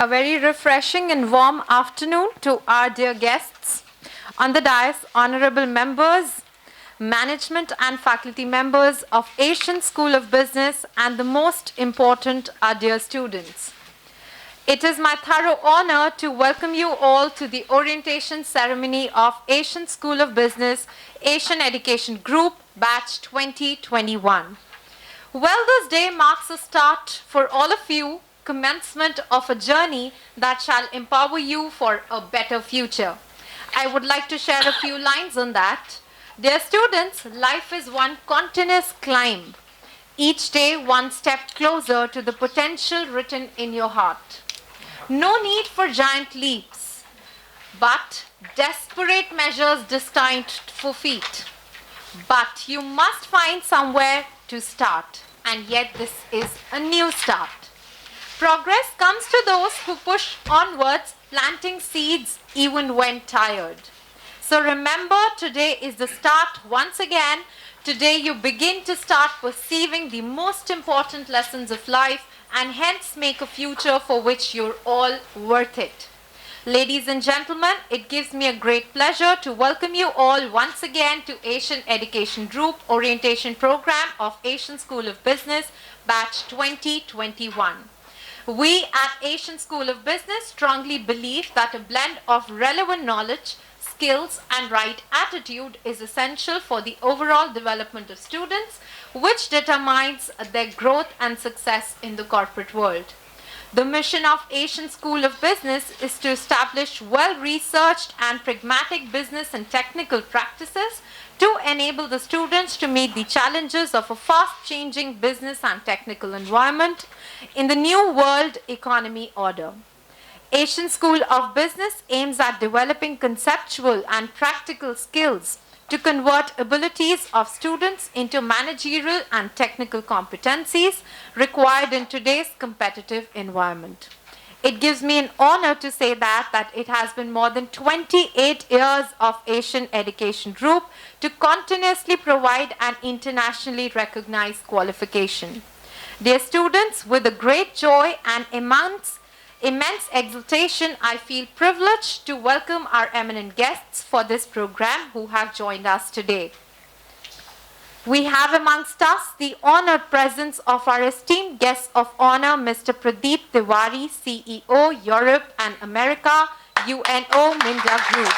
A very refreshing and warm afternoon to our dear guests on the dais, honorable members, management and faculty members of Asian School of Business, and the most important, our dear students. It is my thorough honor to welcome you all to the orientation ceremony of Asian School of Business, Asian Education Group, Batch 2021. Well, this day marks a start for all of you, commencement of a journey that shall empower you for a better future. I would like to share a few lines on that. Dear students, life is one continuous climb. Each day one step closer to the potential written in your heart. No need for giant leaps, but desperate measures destined for feet. But you must find somewhere to start, and yet this is a new start. Progress comes to those who push onwards, planting seeds even when tired. So remember, today is the start once again. Today you begin to start perceiving the most important lessons of life and hence make a future for which you're all worth it. Ladies and gentlemen, it gives me a great pleasure to welcome you all once again to Asian Education Group Orientation Program of Asian School of Business, Batch 2021. We at Asian School of Business strongly believe that a blend of relevant knowledge, skills and right attitude is essential for the overall development of students, which determines their growth and success in the corporate world. The mission of Asian School of Business is to establish well-researched and pragmatic business and technical practices to enable the students to meet the challenges of a fast-changing business and technical environment in the new world economy order. Asian School of Business aims at developing conceptual and practical skills to convert abilities of students into managerial and technical competencies required in today's competitive environment. It gives me an honor to say that it has been more than 28 years of Asian Education Group to continuously provide an internationally recognized qualification. Dear students, with a great joy and immense exultation, I feel privileged to welcome our eminent guests for this program who have joined us today. We have amongst us the honored presence of our esteemed guest of honor, Mr. Pradeep Tiwari, CEO, Europe and America, UNO Minda Group.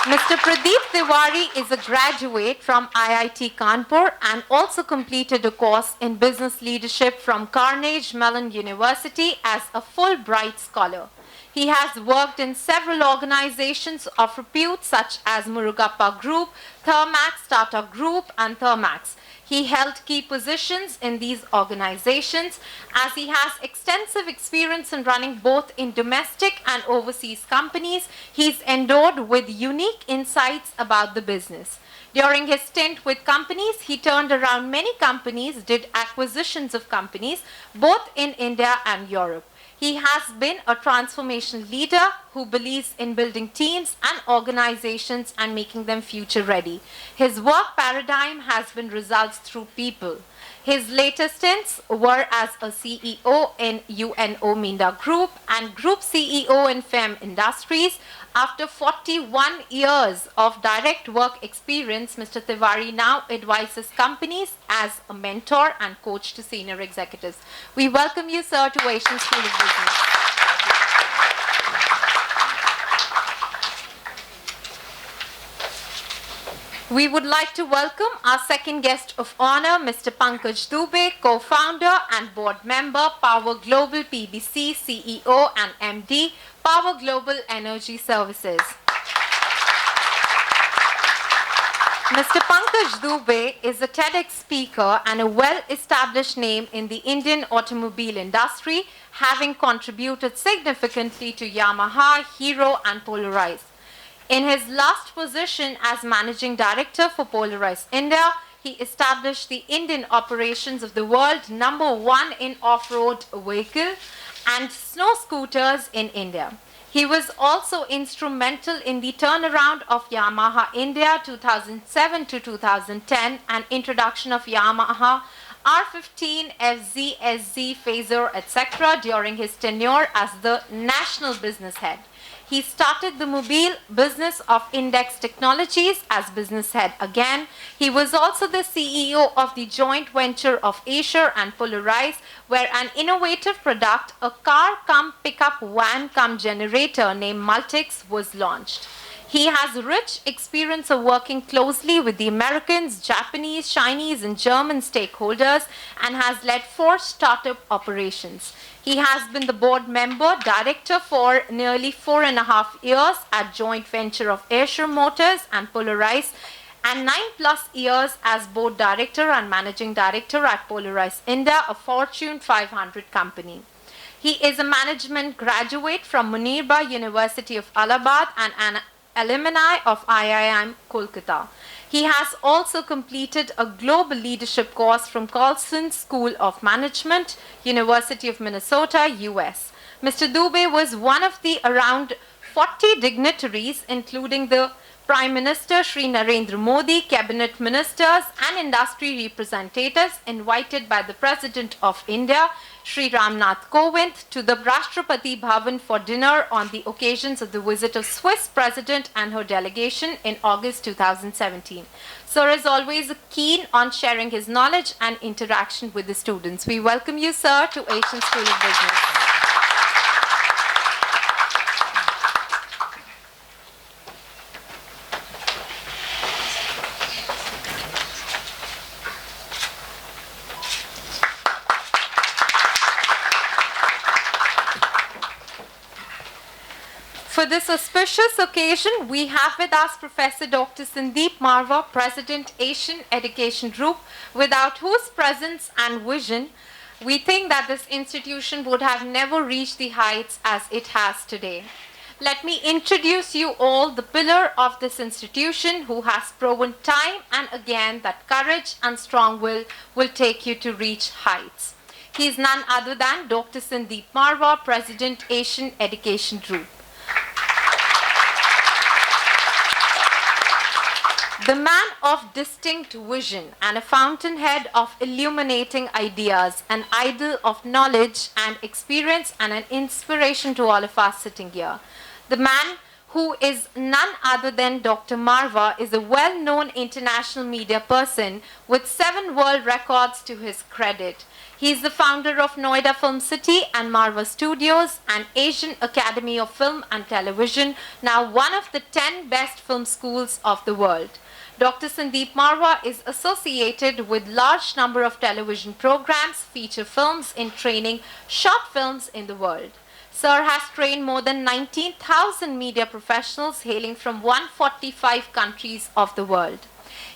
Mr. Pradeep Tiwari is a graduate from IIT Kanpur and also completed a course in business leadership from Carnegie Mellon University as a Fulbright scholar. He has worked in several organizations of repute such as Murugappa Group, Thermax Tata Group and Thermax. He held key positions in these organizations as he has extensive experience in running both in domestic and overseas companies. He's endowed with unique insights about the business. During his stint with companies, he turned around many companies, did acquisitions of companies both in India and Europe. He has been a transformation leader who believes in building teams and organizations and making them future ready. His work paradigm has been results through people. His latest stints were as a CEO in UNO Minda Group and Group CEO in FEM Industries. After 41 years of direct work experience, Mr. Tiwari now advises companies as a mentor and coach to senior executives. We welcome you, sir, to Asian School of Business. We would like to welcome our second guest of honor, Mr. Pankaj Dubey, co-founder and board member, Power Global PBC, CEO and MD, Power Global Energy Services. Mr. Pankaj Dubey is a TEDx speaker and a well-established name in the Indian automobile industry, having contributed significantly to Yamaha, Hero and Polaris. In his last position as Managing Director for Polaris India, he established the Indian operations of the world #1 in off-road vehicle and snow scooters in India. He was also instrumental in the turnaround of Yamaha India 2007 to 2010 and introduction of Yamaha R15, FZ, SZ, Phaser, etc. during his tenure as the national business head. He started the mobile business of Index Technologies as business head again. He was also the CEO of the joint venture of Acer and Polarize, where an innovative product, a car cum pickup van cum generator named Multix, was launched. He has rich experience of working closely with the Americans, Japanese, Chinese, and German stakeholders and has led 4 startup operations. He has been the board member director for nearly 4.5 years at joint venture of Acer Motors and Polarize, and 9+ years as board director and managing director at Polarize India, a Fortune 500 company. He is a management graduate from Munirba University of Allahabad and an alumni of IIM Kolkata. He has also completed a global leadership course from Carlson School of Management, University of Minnesota, US. Mr. Dubey was one of the around 40 dignitaries, including the Prime Minister Shri Narendra Modi, cabinet ministers and industry representatives invited by the President of India, Shri Ramnath Kovind, to the Rashtrapati Bhavan for dinner on the occasions of the visit of Swiss President and her delegation in August 2017. Sir is always keen on sharing his knowledge and interaction with the students. We welcome you, sir, to Asian School of Business. For this auspicious occasion, we have with us Professor Dr. Sandeep Marwah, President, Asian Education Group, without whose presence and vision, we think that this institution would have never reached the heights as it has today. Let me introduce you all the pillar of this institution who has proven time and again that courage and strong will take you to reach heights. He is none other than Dr. Sandeep Marwah, President, Asian Education Group. The man of distinct vision and a fountainhead of illuminating ideas, an idol of knowledge and experience and an inspiration to all of us sitting here. The man who is none other than Dr. Marwah is a well-known international media person with 7 world records to his credit. He is the founder of Noida Film City and Marwah Studios, an Asian Academy of Film and Television, now one of the 10 best film schools of the world. Dr. Sandeep Marwah is associated with large number of television programs, feature films in training, short films in the world. Sir has trained more than 19,000 media professionals hailing from 145 countries of the world.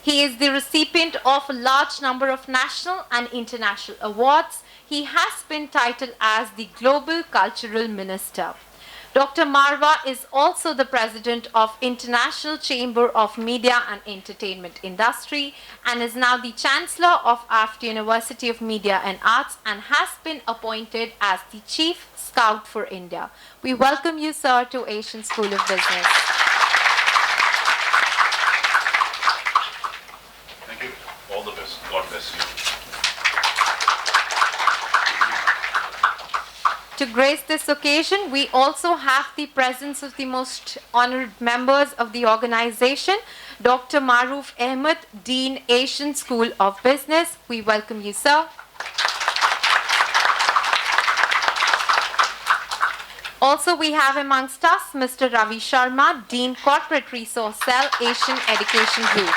He is the recipient of a large number of national and international awards. He has been titled as the Global Cultural Minister. Dr. Marwah is also the president of International Chamber of Media and Entertainment Industry and is now the Chancellor of Aft University of Media and Arts and has been appointed as the Chief Scout for India. We welcome you, sir, to Asian School of Business. Thank you. All the best. God bless you. To grace this occasion, we also have the presence of the most honored members of the organization, Dr. Maruf Ahmed, Dean, Asian School of Business. We welcome you, sir. Also, we have amongst us Mr. Ravi Sharma, Dean, Corporate Resource Cell, Asian Education Group.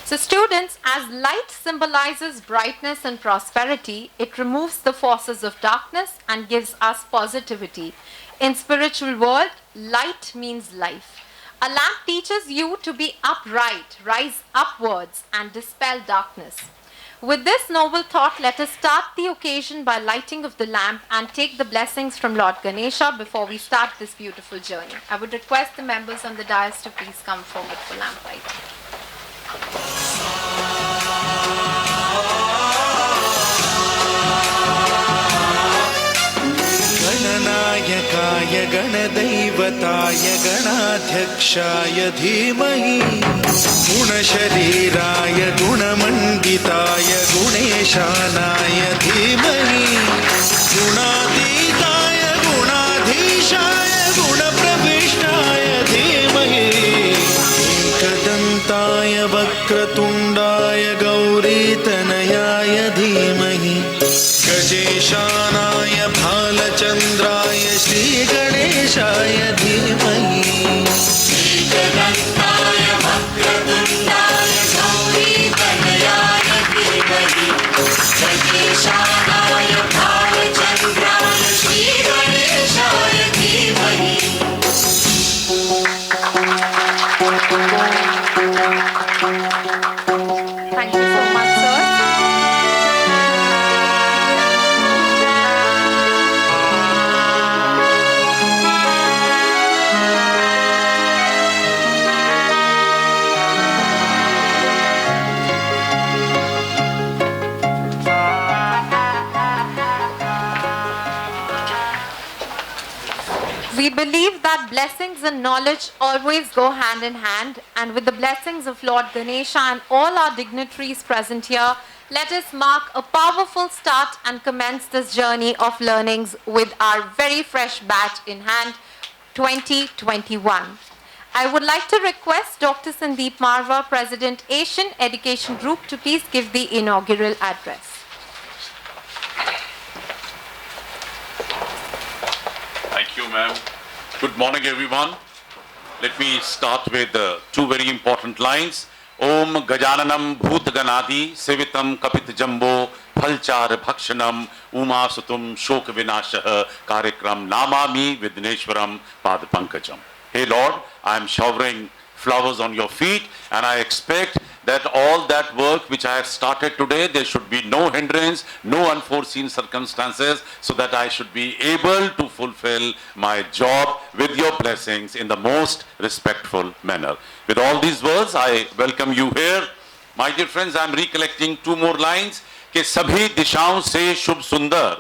So students, as light symbolizes brightness and prosperity, it removes the forces of darkness and gives us positivity. In spiritual world, light means life. A lamp teaches you to be upright, rise upwards and dispel darkness. With this noble thought, let us start the occasion by lighting of the lamp and take the blessings from Lord Ganesha before we start this beautiful journey. I would request the members on the dais to please come forward for lamp lighting. गणनायकाय गणदैवताय गणदेवताय गणाध्यक्षाय धीमहि गुणशरीराय गुणमण्डिताय गुणेशानाय धीमहि गुणातीताय गुणाधीशाय गुणप्रविष्टाय धीमहि एकदन्ताय वक्रतुण्डाय गौरीतनयाय धीमहि गजेशानाय भालचन्द्राय श्रीगणेशाय धीमहि एकदन्ताय वक्रतुण्डाय गौरीतनयाय धीमहि गजेशानाय भालचन्द्राय श्रीगणेशाय धीमहि Thank you so much, sir. We believe that blessings and knowledge always go hand in hand, and with the blessings of Lord Ganesha and all our dignitaries present here, let us mark a powerful start and commence this journey of learnings with our very fresh batch in hand, 2021. I would like to request Dr. Sandeep Marwa, President, Asian Education Group, to please give the inaugural address. Thank you, ma'am. Good morning, everyone. Let me start with two very important lines. Om Gajananam Bhutganadi Sevitam Kapit Jambo Phalchar Bhakshanam Uma Sutum Shok Vinashah Karikram Namami Vidneshwaram Pad Pankajam. Hey Lord, I am showering flowers on your feet, and I expect that all that work which I have started today, there should be no hindrance, no unforeseen circumstances, so that I should be able to fulfill my job with your blessings in the most respectful manner. With all these words, I welcome you here. My dear friends, I am recollecting two more lines. कि सभी दिशाओं से शुभ सुंदर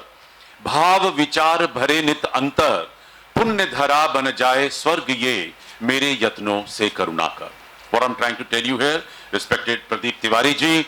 भाव विचार भरे नित अंतर पुण्य धरा बन जाए स्वर्ग ये मेरे यत्नों से करुणा कर. What I'm trying to tell you here, respected Pradeep Tiwari ji,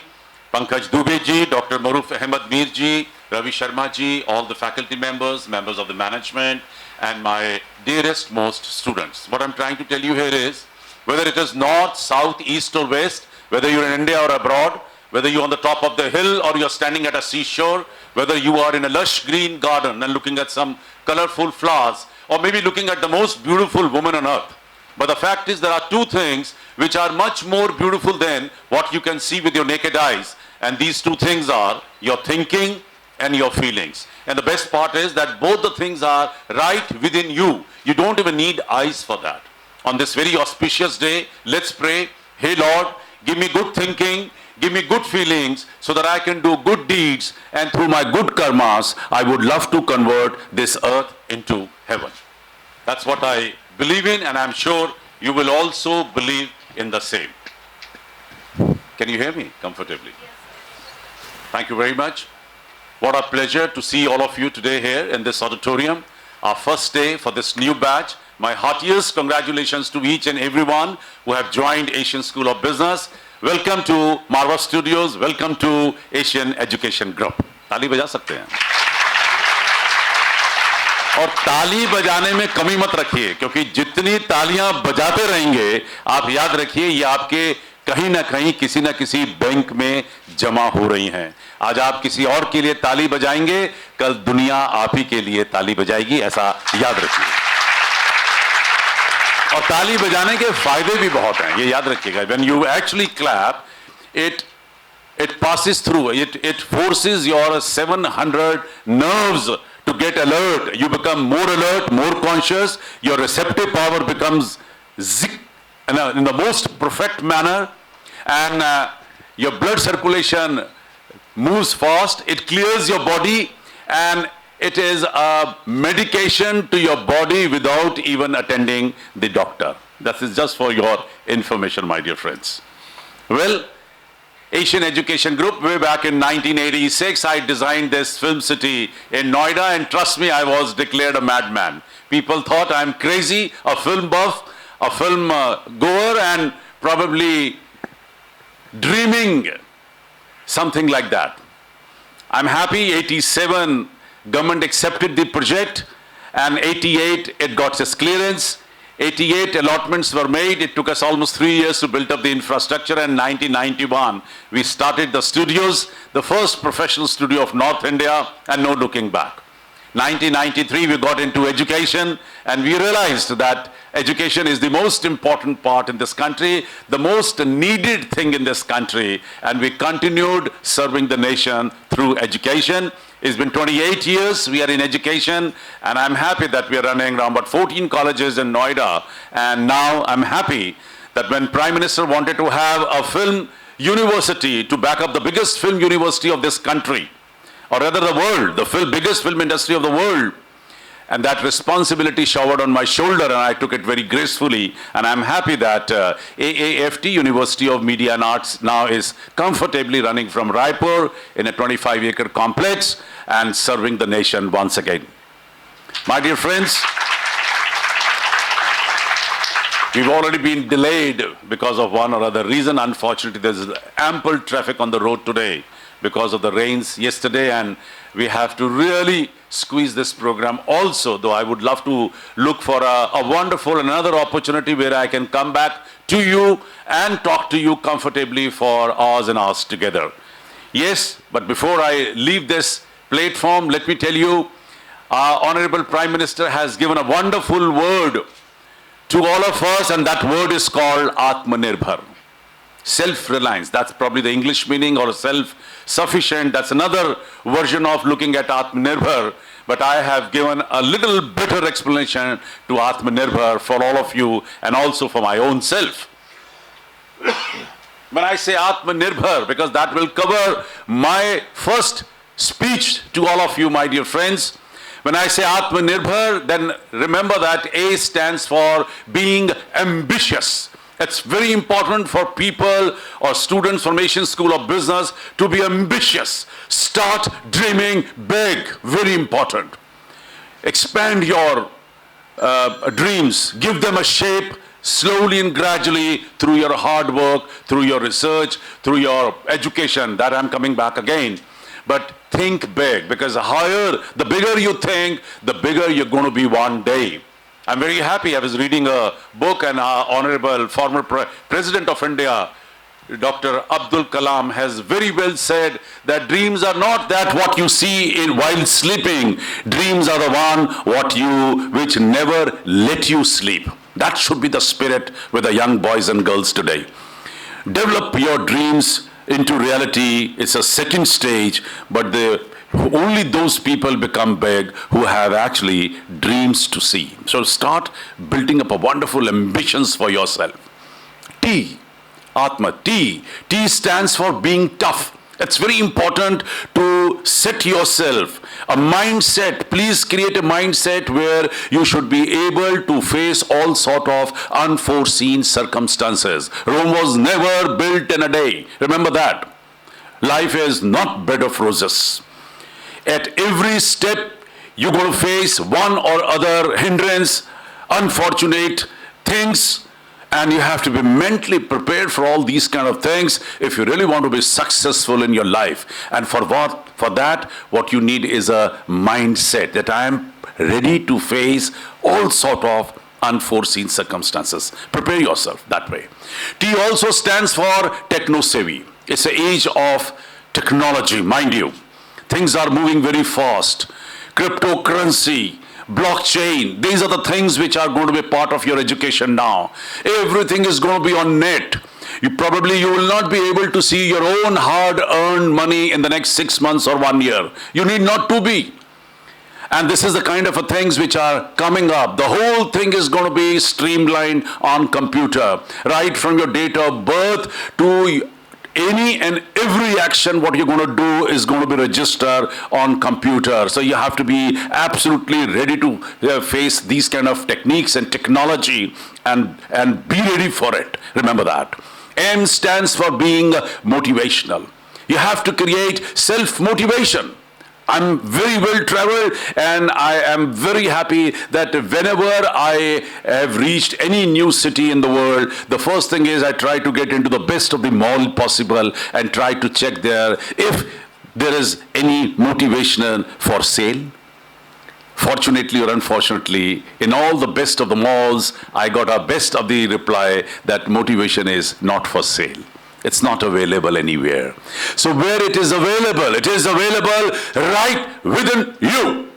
Pankaj Dubey ji, Dr. Maruf Ahmed Mir ji, Ravi Sharma ji, all the faculty members, members of the management, and my dearest most students. What I'm trying to tell you here is, whether it is north, south, east or west, whether you're in India or abroad, whether you're on the top of the hill or you're standing at a seashore, whether you are in a lush green garden and looking at some colorful flowers, or maybe looking at the most beautiful woman on earth. But the fact is, there are two things which are much more beautiful than what you can see with your naked eyes. And these two things are your thinking and your feelings. And the best part is that both the things are right within you. You don't even need eyes for that. On this very auspicious day, let's pray. Hey Lord, give me good thinking, give me good feelings so that I can do good deeds, and through my good karmas, I would love to convert this earth into heaven. That's what I believe in, and I'm sure you will also believe in the same. Can you hear me comfortably? Yes. Thank you very much. What a pleasure to see all of you today here in this auditorium. Our first day for this new batch. My heartiest congratulations to each and everyone who have joined Asian School of Business. Welcome to Marwa Studios. Welcome to Asian Education Group. ताली बजा सकते हैं. और ताली बजाने में कमी मत रखिए, क्योंकि जितनी तालियां बजाते रहेंगे, आप याद रखिए ये आपके कहीं ना कहीं किसी ना किसी बैंक में जमा हो रही हैं. आज आप किसी और के लिए ताली बजाएंगे, कल दुनिया आप ही के लिए ताली बजाएगी, ऐसा याद रखिए. और ताली बजाने के फायदे भी बहुत हैं, ये याद रखिएगा. When you actually clap, it passes through, it forces your 700 nerves to get alert. You become more alert, more conscious. Your receptive power becomes zik in the most perfect manner, and your blood circulation moves fast. It clears your body, and it is a medication to your body without even attending the doctor. That is just for your information, my dear friends. Well, Asian Education Group. Way back in 1986, I designed this film city in Noida, and trust me, I was declared a madman. People thought I'm crazy, a film buff, a film goer, and probably dreaming something like that. I'm happy 87 government accepted the project, and 88 it got its clearance. 88 allotments were made. It took us almost 3 years to build up the infrastructure, and 1991 we started the studios, the first professional studio of North India, and no looking back. 1993 we got into education, and we realized that education is the most important part in this country, the most needed thing in this country, and we continued serving the nation through education. It's been 28 years we are in education, and I'm happy that we are running around about 14 colleges in Noida. And now I'm happy that when Prime Minister wanted to have a film university to back up the biggest film university of this country, or rather the world, the biggest film industry of the world, and that responsibility showered on my shoulder, and I took it very gracefully. And I'm happy that AAFT, University of Media and Arts, now is comfortably running from Raipur in a 25-acre complex and serving the nation once again. My dear friends, we've already been delayed because of one or other reason. Unfortunately, there's ample traffic on the road today because of the rains yesterday, and we have to really squeeze this program also, though I would love to look for a wonderful another opportunity where I can come back to you and talk to you comfortably for hours and hours together. Yes, but before I leave this platform, let me tell you, our Honorable Prime Minister has given a wonderful word to all of us, and that word is called Atmanirbhar. Self-reliance, that's probably the English meaning, or self-sufficient, that's another version of looking at Atmanirbhar, but I have given a little better explanation to Atmanirbhar for all of you and also for my own self. When I say Atmanirbhar, because that will cover my first speech to all of you, my dear friends. When I say Atmanirbhar, then remember that A stands for being ambitious. It's very important for people or students from Asian School of Business to be ambitious. Start dreaming big, very important. Expand your dreams, give them a shape slowly and gradually through your hard work, through your research, through your education. That I'm coming back again. But think big, because the bigger you think, the bigger you're going to be one day. I'm very happy. I was reading a book, and our Honorable former President of India, Dr. Abdul Kalam, has very well said that dreams are not that what you see while sleeping. Dreams are the one which never let you sleep. That should be the spirit with the young boys and girls today. Develop your dreams into reality. It's a second stage, but only those people become big who have actually dreams to see. So start building up a wonderful ambitions for yourself. T, Atma, T stands for being tough. It's very important to set yourself a mindset. Please create a mindset where you should be able to face all sort of unforeseen circumstances. Rome was never built in a day. Remember that. Life is not bed of roses. At every step, you're going to face one or other hindrance, unfortunate things, and you have to be mentally prepared for all these kind of things if you really want to be successful in your life. And for that, what you need is a mindset that I am ready to face all sort of unforeseen circumstances. Prepare yourself that way. T also stands for techno-savvy. It's the age of technology, mind you. Things are moving very fast. Cryptocurrency, blockchain, these are the things which are going to be part of your education now. Everything is going to be on net. You will not be able to see your own hard-earned money in the next 6 months or 1 year. You need not to be. And this is the kind of things which are coming up. The whole thing is going to be streamlined on computer. Right from your date of birth to any and every action what you're going to do is going to be registered on computer. So you have to be absolutely ready to face these kind of techniques and technology and be ready for it. Remember that. M stands for being motivational. You have to create self-motivation. I'm very well traveled and I am very happy that whenever I have reached any new city in the world, the first thing is I try to get into the best of the mall possible and try to check there if there is any motivation for sale. Fortunately or unfortunately, in all the best of the malls, I got a best of the reply that motivation is not for sale. It's not available anywhere. So where it is available right within you.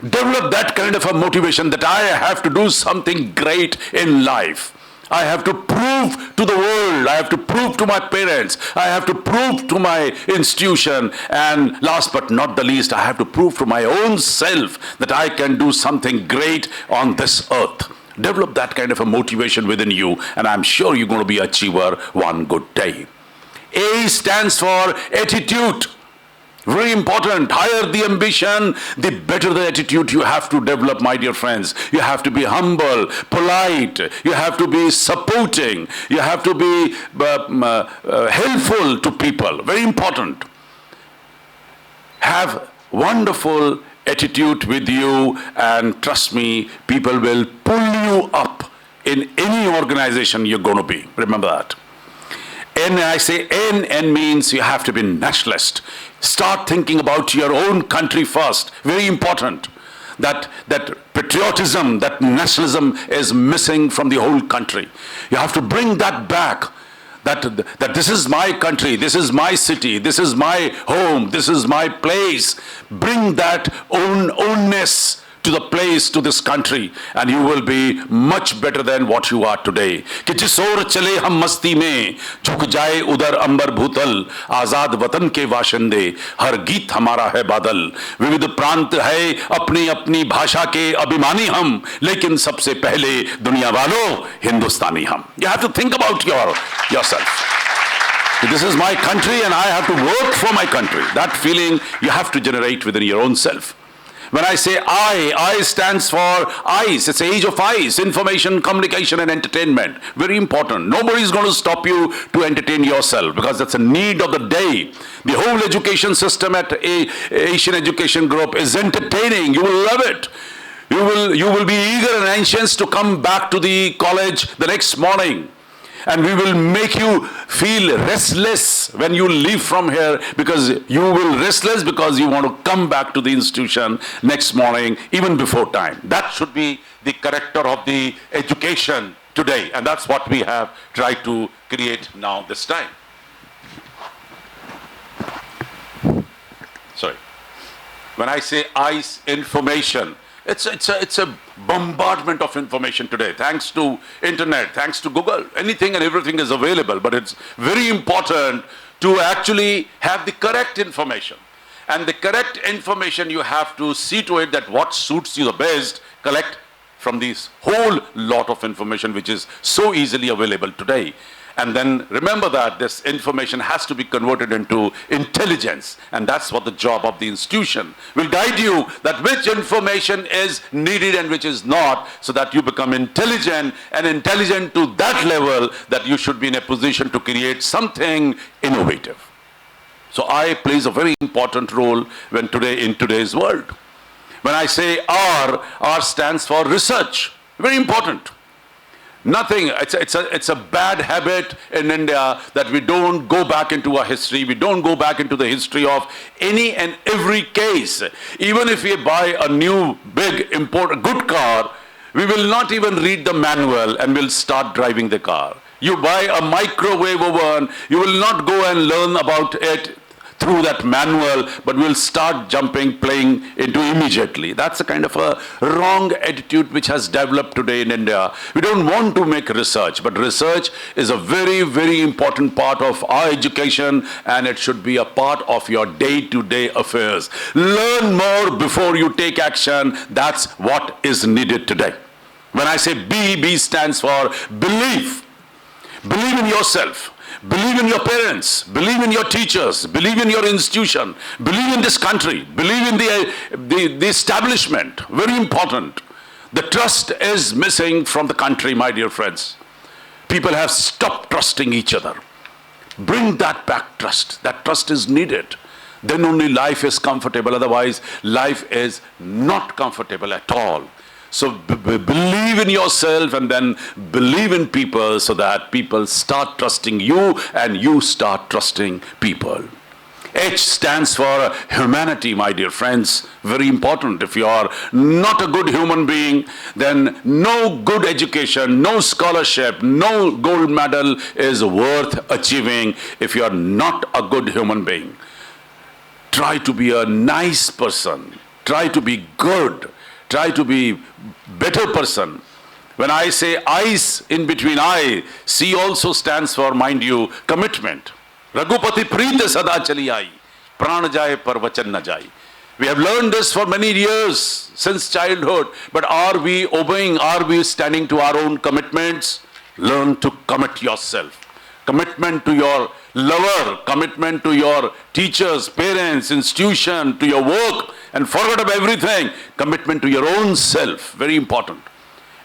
Develop that kind of a motivation that I have to do something great in life. I have to prove to the world, I have to prove to my parents, I have to prove to my institution, and last but not the least, I have to prove to my own self that I can do something great on this earth. Develop that kind of a motivation within you, and I'm sure you're going to be an achiever one good day. A stands for attitude. Very important. Higher the ambition, the better the attitude you have to develop, my dear friends. You have to be humble, polite. You have to be supporting. You have to be helpful to people. Very important. Have wonderful attitude with you, and trust me, people will pull you up in any organization you're going to be. Remember that. N, I say N means you have to be nationalist. Start thinking about your own country first. Very important. That patriotism, that nationalism is missing from the whole country. You have to bring that back. That this is my country, this is my city, this is my home, this is my place. Bring that ownness to the place, to this country, and you will be much better than what you are today. कि जिस ओर चले हम मस्ती में, झुक जाए उधर अंबर भूतल, आजाद वतन के वाशिंदे, हर गीत हमारा है बादल, विविध प्रांत है अपनी अपनी भाषा के अभिमानी हम, लेकिन सबसे पहले दुनिया वालों हिंदुस्तानी हम. You have to think about yourself. This is my country and I have to work for my country. That feeling you have to generate within your own self. When I say I stands for eyes. It's the age of eyes, information, communication and entertainment. Very important. Nobody is going to stop you to entertain yourself because that's a need of the day. The whole education system at Asian Education Group is entertaining. You will love it. You will be eager and anxious to come back to the college the next morning. And we will make you feel restless when you leave from here, because you will restless because you want to come back to the institution next morning, even before time. That should be the character of the education today, and that's what we have tried to create now this time. Sorry. When I say ICE information, it's a bombardment of information today. Thanks to internet, thanks to Google, anything and everything is available. But it's very important to actually have the correct information. And the correct information, you have to see to it that what suits you the best, collect from this whole lot of information which is so easily available today. And then remember that this information has to be converted into intelligence. And that's what the job of the institution will guide you, that which information is needed and which is not, so that you become intelligent, and intelligent to that level that you should be in a position to create something innovative. So I plays a very important role in today's world. When I say R stands for research. Very important. Nothing, it's a bad habit in India that we don't go back into our history, we don't go back into the history of any and every case. Even if we buy a new, big, important, good car, we will not even read the manual and we'll start driving the car. You buy a microwave oven, you will not go and learn about it through that manual, but we'll start playing into immediately. That's a kind of a wrong attitude which has developed today in India. We don't want to make research, but research is a very, very important part of our education, and it should be a part of your day-to-day affairs. Learn more before you take action. That's what is needed today. When I say B stands for belief. Believe in yourself. Believe in your parents, believe in your teachers, believe in your institution, believe in this country, believe in the establishment. Very important. The trust is missing from the country, my dear friends. People have stopped trusting each other. Bring that back trust. That trust is needed. Then only life is comfortable. Otherwise, life is not comfortable at all. So believe in yourself and then believe in people so that people start trusting you and you start trusting people. H stands for humanity, my dear friends. Very important. If you are not a good human being, then no good education, no scholarship, no gold medal is worth achieving if you are not a good human being. Try to be a nice person. Try to be good. Try to be better person. When I say I's in between I, C also stands for, mind you, commitment. Raghupati Preet sada chali aayi, pran jaye par vachan na jaye. We have learned this for many years since childhood, but are we obeying? Are we standing to our own commitments? Learn to commit yourself. Commitment to your lover, commitment to your teachers, parents, institution, to your work, and forget about everything. Commitment to your own self, very important.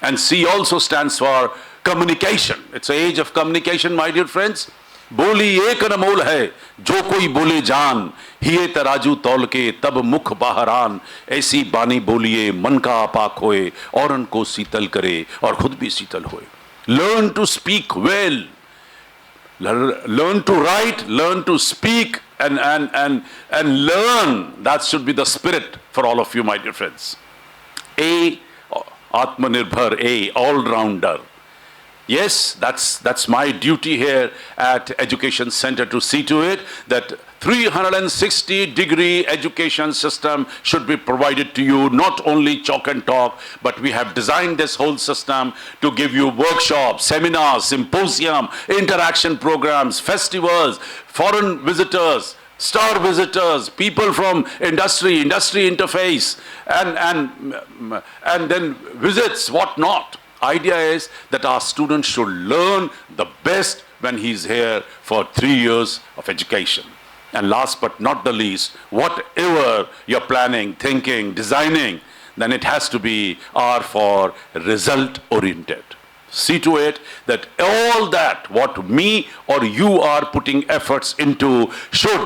And C also stands for communication. It's an age of communication, my dear friends. बोली एक अनमोल है जो कोई बोले जान हिये तराजू तौल के तब मुख बाहरान ऐसी बानी बोलिए मन का आपाक होए और उनको शीतल करे और खुद भी शीतल होए. Learn to speak well. Learn to write, learn to speak, and learn. That should be the spirit for all of you, my dear friends. A, Atmanirbhar, A, all-rounder. Yes, that's my duty here at Education Center to see to it that 360-degree education system should be provided to you, not only chalk and talk, but we have designed this whole system to give you workshops, seminars, symposium, interaction programs, festivals, foreign visitors, star visitors, people from industry interface, and then visits, what not. Idea is that our students should learn the best when he's here for 3 years of education. And last but not the least, whatever you're planning, thinking, designing, then it has to be R for result oriented. See to it that all that what me or you are putting efforts into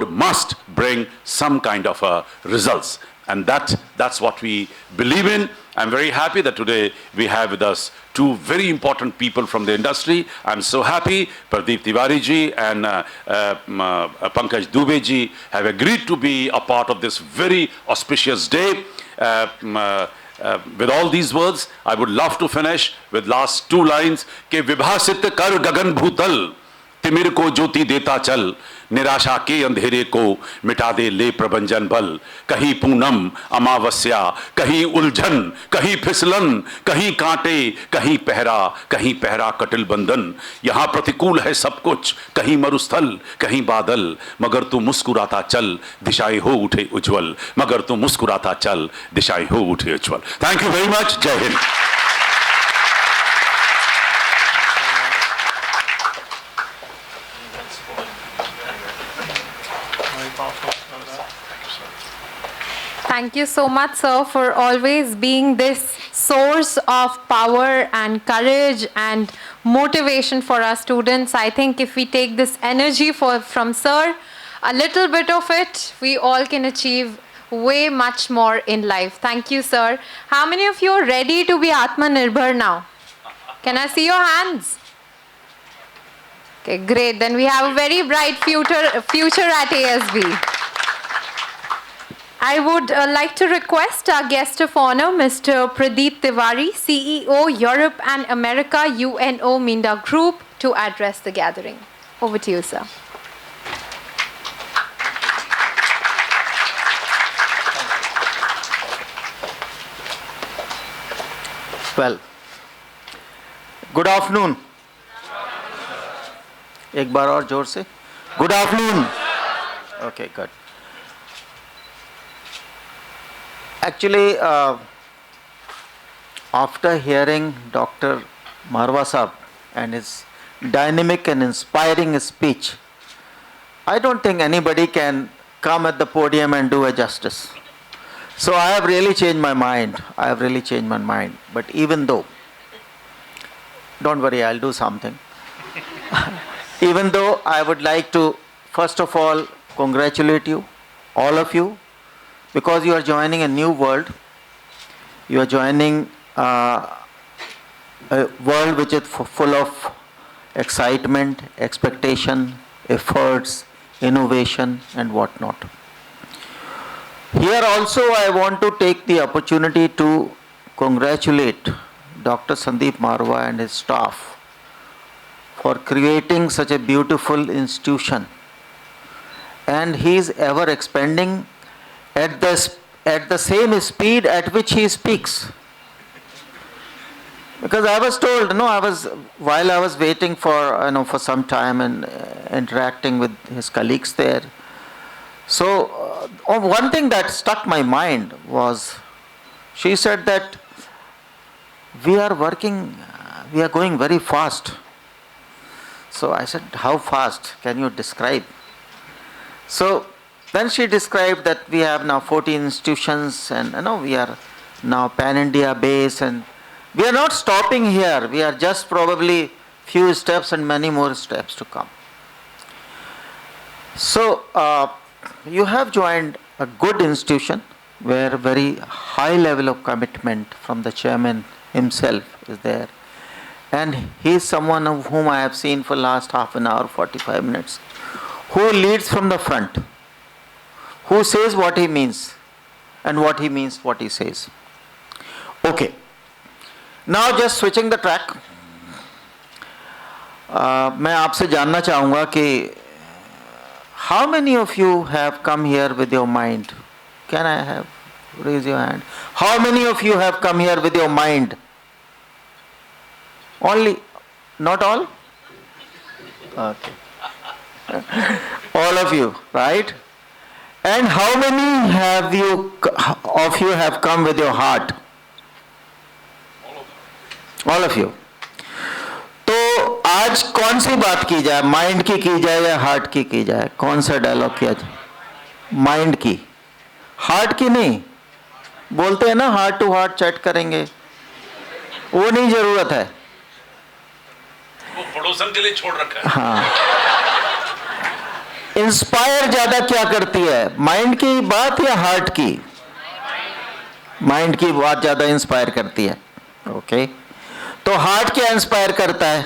must bring some kind of a results. And that's what we believe in. I'm very happy that today we have with us two very important people from the industry. I'm so happy Pradeep Tiwari ji and Pankaj Dubey ji have agreed to be a part of this very auspicious day. With all these words, I would love to finish with last two lines. Ke vibhasit kar gagan bhutal, तिमिर को ज्योति देता चल, निराशा के अंधेरे को मिटा दे ले प्रभंजन बल. कहीं पूनम अमावस्या, कहीं उलझन, कहीं फिसलन, कहीं कांटे, कहीं पहरा कटिल बंधन. यहाँ प्रतिकूल है सब कुछ, कहीं मरुस्थल, कहीं बादल, मगर तू मुस्कुराता चल, दिशाएं हो उठे उज्जवल. मगर तू मुस्कुराता चल, दिशाएं हो उठे उज्जवल. Thank you very much. जय हिंद. Thank you so much, sir, for always being this source of power and courage and motivation for our students. I think if we take this energy from sir, a little bit of it, we all can achieve way much more in life. Thank you, sir. How many of you are ready to be Atmanirbhar now? Can I see your hands? Okay, great. Then we have a very bright future at ASB. I would like to request our guest of honor, Mr. Pradeep Tiwari, CEO, Europe and America, UNO Minda Group, to address the gathering. Over to you, sir. Well, good afternoon. एक बार और जोर से. Good afternoon. Okay, good. Actually, after hearing Dr. Marwa Saab and his dynamic and inspiring speech, I don't think anybody can come at the podium and do a justice. So I have really changed my mind. But even though, don't worry, I'll do something. even though I would like to, first of all, congratulate you, all of you, because you are joining a new world. You are joining a world which is full of excitement, expectation, efforts, innovation, and whatnot. Here also, I want to take the opportunity to congratulate Dr. Sandeep Marwa and his staff for creating such a beautiful institution. And he is ever expanding at the same speed at which he speaks. Because I was told, while I was waiting for some time and interacting with his colleagues there. So one thing that stuck my mind was, she said that we are going very fast. So I said, how fast? Can you describe? So then she described that we have now 14 institutions, and we are now pan-India based, and we are not stopping here. We are just probably few steps and many more steps to come. So you have joined a good institution where very high level of commitment from the chairman himself is there. And he is someone of whom I have seen for last half an hour, 45 minutes, who leads from the front, who says what he means, and what he means, what he says. Okay. Now just switching the track. मैं आपसे जानना चाहूँगा कि how many of you have come here with your mind? Can I have? Raise your hand. How many of you have come here with your mind? Only? Not all? Okay. All of you, right? And how many of you have come with your heart? All of you. तो आज कौन सी बात की जाए, mind की जाए या heart की जाए? कौन सा डायलॉग किया जाए? माइंड की, हार्ट की नहीं. बोलते हैं ना हार्ट टू हार्ट चैट करेंगे, वो नहीं जरूरत है. वो पड़ोसन के लिए छोड़ रखा है. हाँ. इंस्पायर ज्यादा क्या करती है, माइंड की बात या हार्ट की? माइंड की बात ज्यादा इंस्पायर करती है. ओके. तो हार्ट क्या इंस्पायर करता है?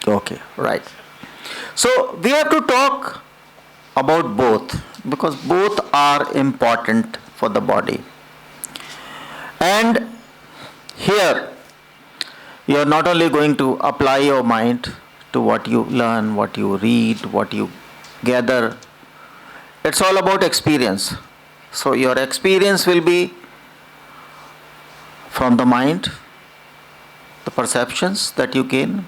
Okay, right. So we have to talk about both, because both are important for the body. And here you are not only going to apply your mind to what you learn, what you read, what you gather. It's all about experience. So your experience will be from the mind, the perceptions that you gain,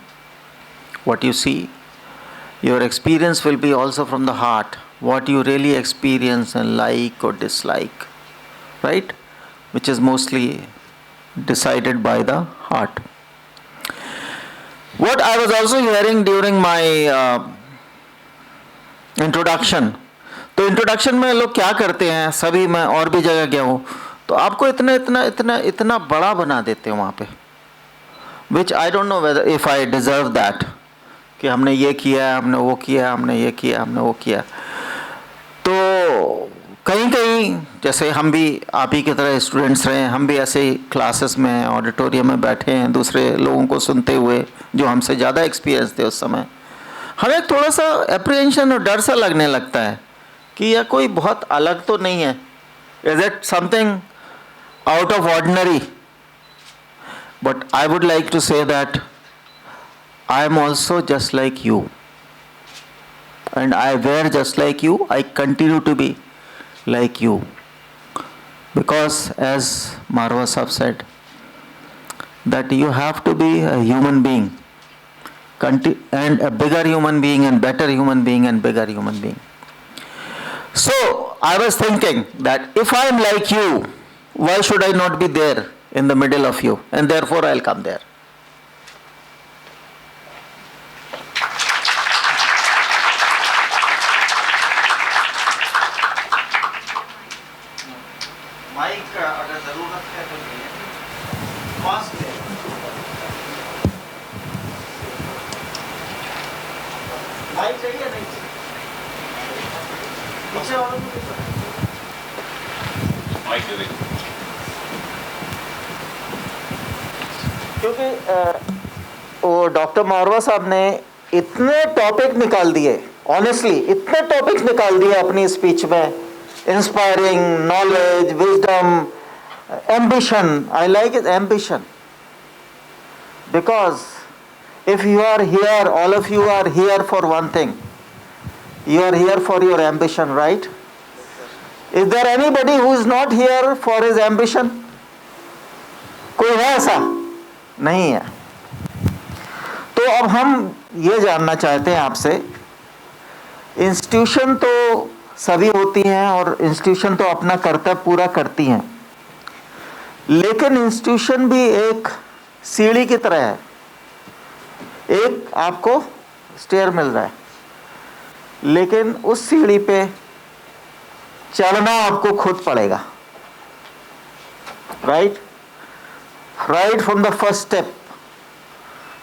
what you see. Your experience will be also from the heart, what you really experience and like or dislike, right? Which is mostly decided by the heart. What I was also hearing during my introduction, तो introduction में लोग क्या करते हैं, सभी मैं और भी जगह गया हूँ, तो आपको इतना इतना इतना इतना बड़ा बना देते हैं वहाँ पे, which I don't know whether if I deserve that, कि हमने ये किया, हमने वो किया, हमने ये किया, हमने वो किया. तो कहीं कहीं जैसे हम भी आप ही की तरह स्टूडेंट्स रहे, हम भी ऐसे क्लासेस में ऑडिटोरियम में बैठे हैं दूसरे लोगों को सुनते हुए जो हमसे ज़्यादा एक्सपीरियंस थे उस समय, हमें थोड़ा सा एप्रीहेंशन और डर सा लगने लगता है कि यह कोई बहुत अलग तो नहीं है. Is it something out of ordinary? But I would like to say that I am also just like you, and I were just like you. I continue to be like you, because as Marwa Sahab said, that you have to be a human being, and a bigger human being, and better human being, and bigger human being. So I was thinking that if I am like you, why should I not be there in the middle of you? And therefore I'll come there. Mike अगर जरूरत है तो पास mic दे देंगे। क्योंकि वो doctor मारवा साहब ने इतने टॉपिक निकाल दिए, ऑनेस्टली इतने टॉपिक्स निकाल दिए अपनी स्पीच में, inspiring, knowledge, wisdom, ambition. I like it, ambition, because if you are here, all of you are here for one thing. You are here for your ambition, right? Is there anybody who is not here for his ambition? कोई है ऐसा? नहीं है. तो अब हम ये जानना चाहते हैं आपसे, इंस्टीट्यूशन तो सभी होती हैं और इंस्टीट्यूशन तो अपना कर्तव्य पूरा करती हैं, लेकिन इंस्टीट्यूशन भी एक सीढ़ी की तरह है. एक आपको स्टेयर मिल रहा है, लेकिन उस सीढ़ी पे चढ़ना आपको खुद पड़ेगा, right from the first step.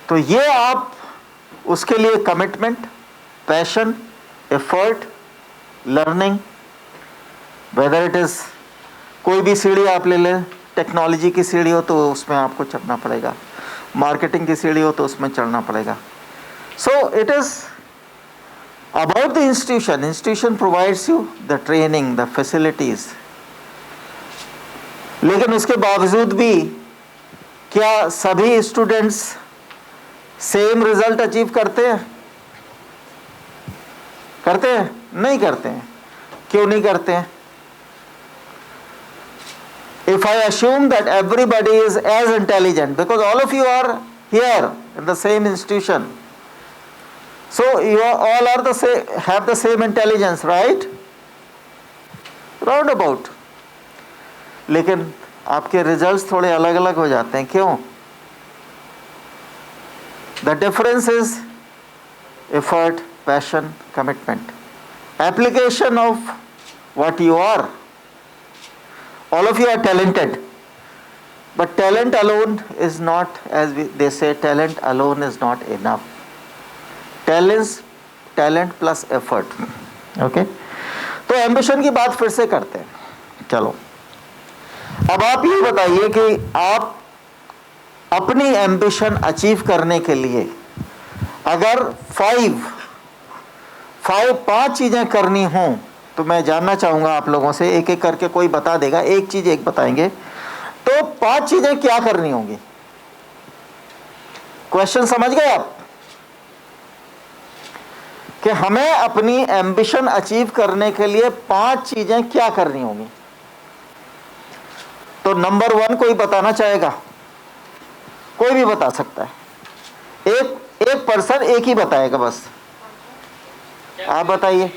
तो ये आप उसके लिए commitment, passion, effort, learning, whether it is कोई भी सीढ़ी आप ले लें, टेक्नोलॉजी की सीढ़ी हो तो उसमें आपको चढ़ना पड़ेगा, मार्केटिंग की सीढ़ी हो तो उसमें चढ़ना पड़ेगा. So it is about the institution. Institution provides you the training, the facilities, लेकिन उसके बावजूद भी क्या सभी स्टूडेंट्स सेम रिजल्ट अचीव करते हैं? नहीं करते हैं. क्यों नहीं करते हैं? If I assume that everybody is as intelligent, because all of you are here in the same institution, so you all are the same, have the same intelligence, right? Roundabout. लेकिन आपके results थोड़े अलग अलग हो जाते हैं. क्यों? The difference is effort, passion, commitment, application of what you are. All of you are talented, but talent alone is not, as they say, talent alone is not enough. Talent plus effort. Okay? तो ambition की बात फिर से करते हैं. चलो, अब आप ये बताइए कि आप अपनी एम्बिशन अचीव करने के लिए अगर पांच चीजें करनी हों, तो मैं जानना चाहूंगा आप लोगों से, एक एक करके कोई बता देगा, एक चीज एक बताएंगे, तो पांच चीजें क्या करनी होंगी? क्वेश्चन समझ गए आप कि हमें अपनी एम्बिशन अचीव करने के लिए पांच चीजें क्या करनी होंगी? तो नंबर 1 कोई बताना चाहेगा? कोई भी बता सकता है. एक पर्सन एक ही बताएगा बस. आप बताइए.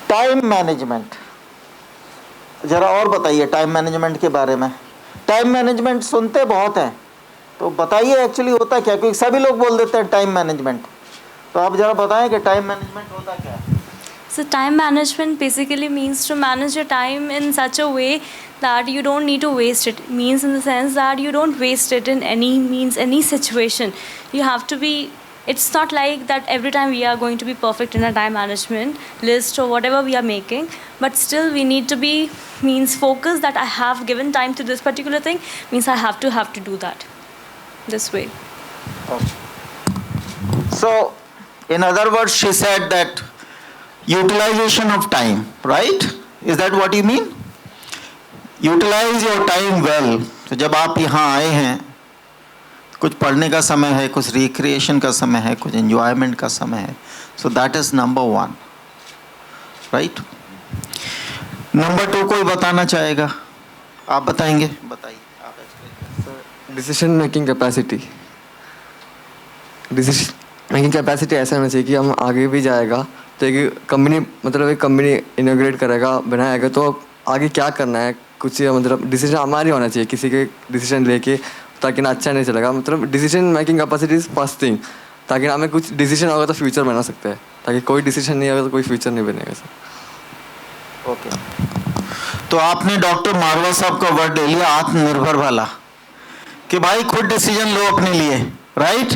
Time management. जरा और बताइए टाइम मैनेजमेंट के बारे में. टाइम मैनेजमेंट सुनते बहुत हैं, तो बताइए एक्चुअली होता क्या? क्योंकि सभी लोग बोल देते हैं टाइम मैनेजमेंट, तो आप जरा बताएं कि टाइम मैनेजमेंट होता क्या है. So time management basically means to manage your time in such a way that you don't need to waste it. Means in the sense that you don't waste it in any situation. You have to be. It's not like that every time we are going to be perfect in a time management list or whatever we are making, but still we need to be focused that I have given time to this particular thing, means I have to do that this way. So in other words, she said that utilization of time, right? Is that what you mean? Utilize your time well. तो जब आप यहाँ आए हैं, कुछ पढ़ने का समय है, कुछ रिक्रिएशन का समय है, कुछ एंजॉयमेंट का समय है. So that is number 1, right? Number 2 कोई बताना चाहेगा? आप बताएंगे? बताइए आप. Decision making capacity. Decision making capacity ऐसा होना चाहिए कि हम आगे भी जाएगा, तो एक कंपनी मतलब एक कंपनी इनोग्रेट करेगा, बनाएगा, तो आगे क्या करना है, कुछ मतलब डिसीजन हमारी होना चाहिए, किसी के डिसीजन लेके, ताकि ना अच्छा नहीं चलेगा. मतलब decision making capacity is first thing, ताकि हमें कुछ डिसीजन होगा तो फ्यूचर बना सकते हैं, ताकि कोई डिसीजन नहीं होगा तो कोई फ्यूचर नहीं बनेगा सर. ओके. तो आपने डॉक्टर मारवा साहब का वर्ड ले लिया, आत्मनिर्भर वाला, कि भाई खुद डिसीजन लो अपने लिए, राइट?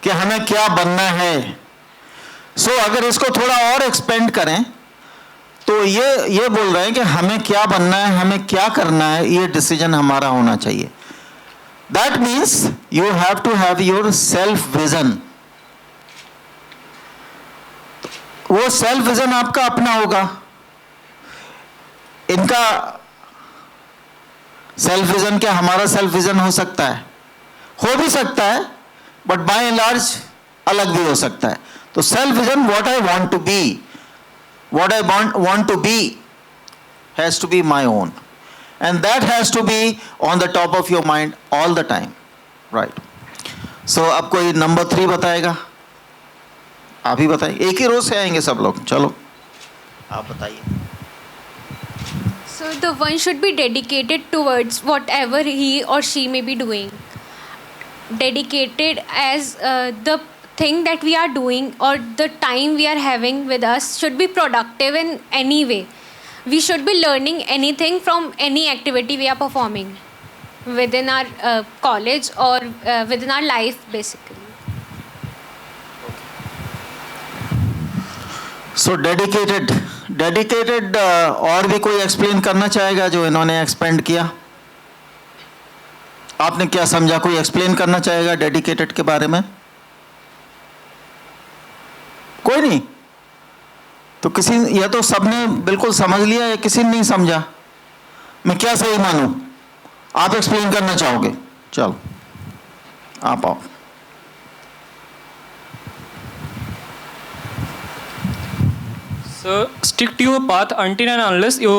कि हमें क्या बनना है। सो अगर इसको थोड़ा और एक्सपेंड करें तो ये बोल रहे हैं कि हमें क्या बनना है, हमें क्या करना है, ये डिसीजन हमारा होना चाहिए। That means you have to have your self vision. वो सेल्फ विजन आपका अपना होगा। इनका सेल्फ विजन क्या हमारा सेल्फ विजन हो सकता है? हो भी सकता है, बट बाय एंड लार्ज अलग भी हो सकता है। तो self vision, what I want to be, what I want to be has to be my own, and that has to be on the top of your mind all the time, right? So अब कोई number 3 बताएगा? आप ही बताइए, एक ही रोज से आएंगे सब लोग, चलो आप बताइए। So the one should be dedicated towards whatever he or she may be doing. Dedicated as the thing that we are doing or the time we are having with us should be productive in any way. We should be learning anything from any activity we are performing within our college or within our life basically. So dedicated और भी कोई explain करना चाहेगा जो इन्होंने expand किया? आपने क्या समझा? कोई एक्सप्लेन करना चाहेगा डेडिकेटेड के बारे में? कोई नहीं? तो किसी, या तो सबने बिल्कुल समझ लिया या किसी ने नहीं समझा? मैं क्या सही मानूं? आप एक्सप्लेन करना चाहोगे? चलो आप आओ। So stick to your path until and unless you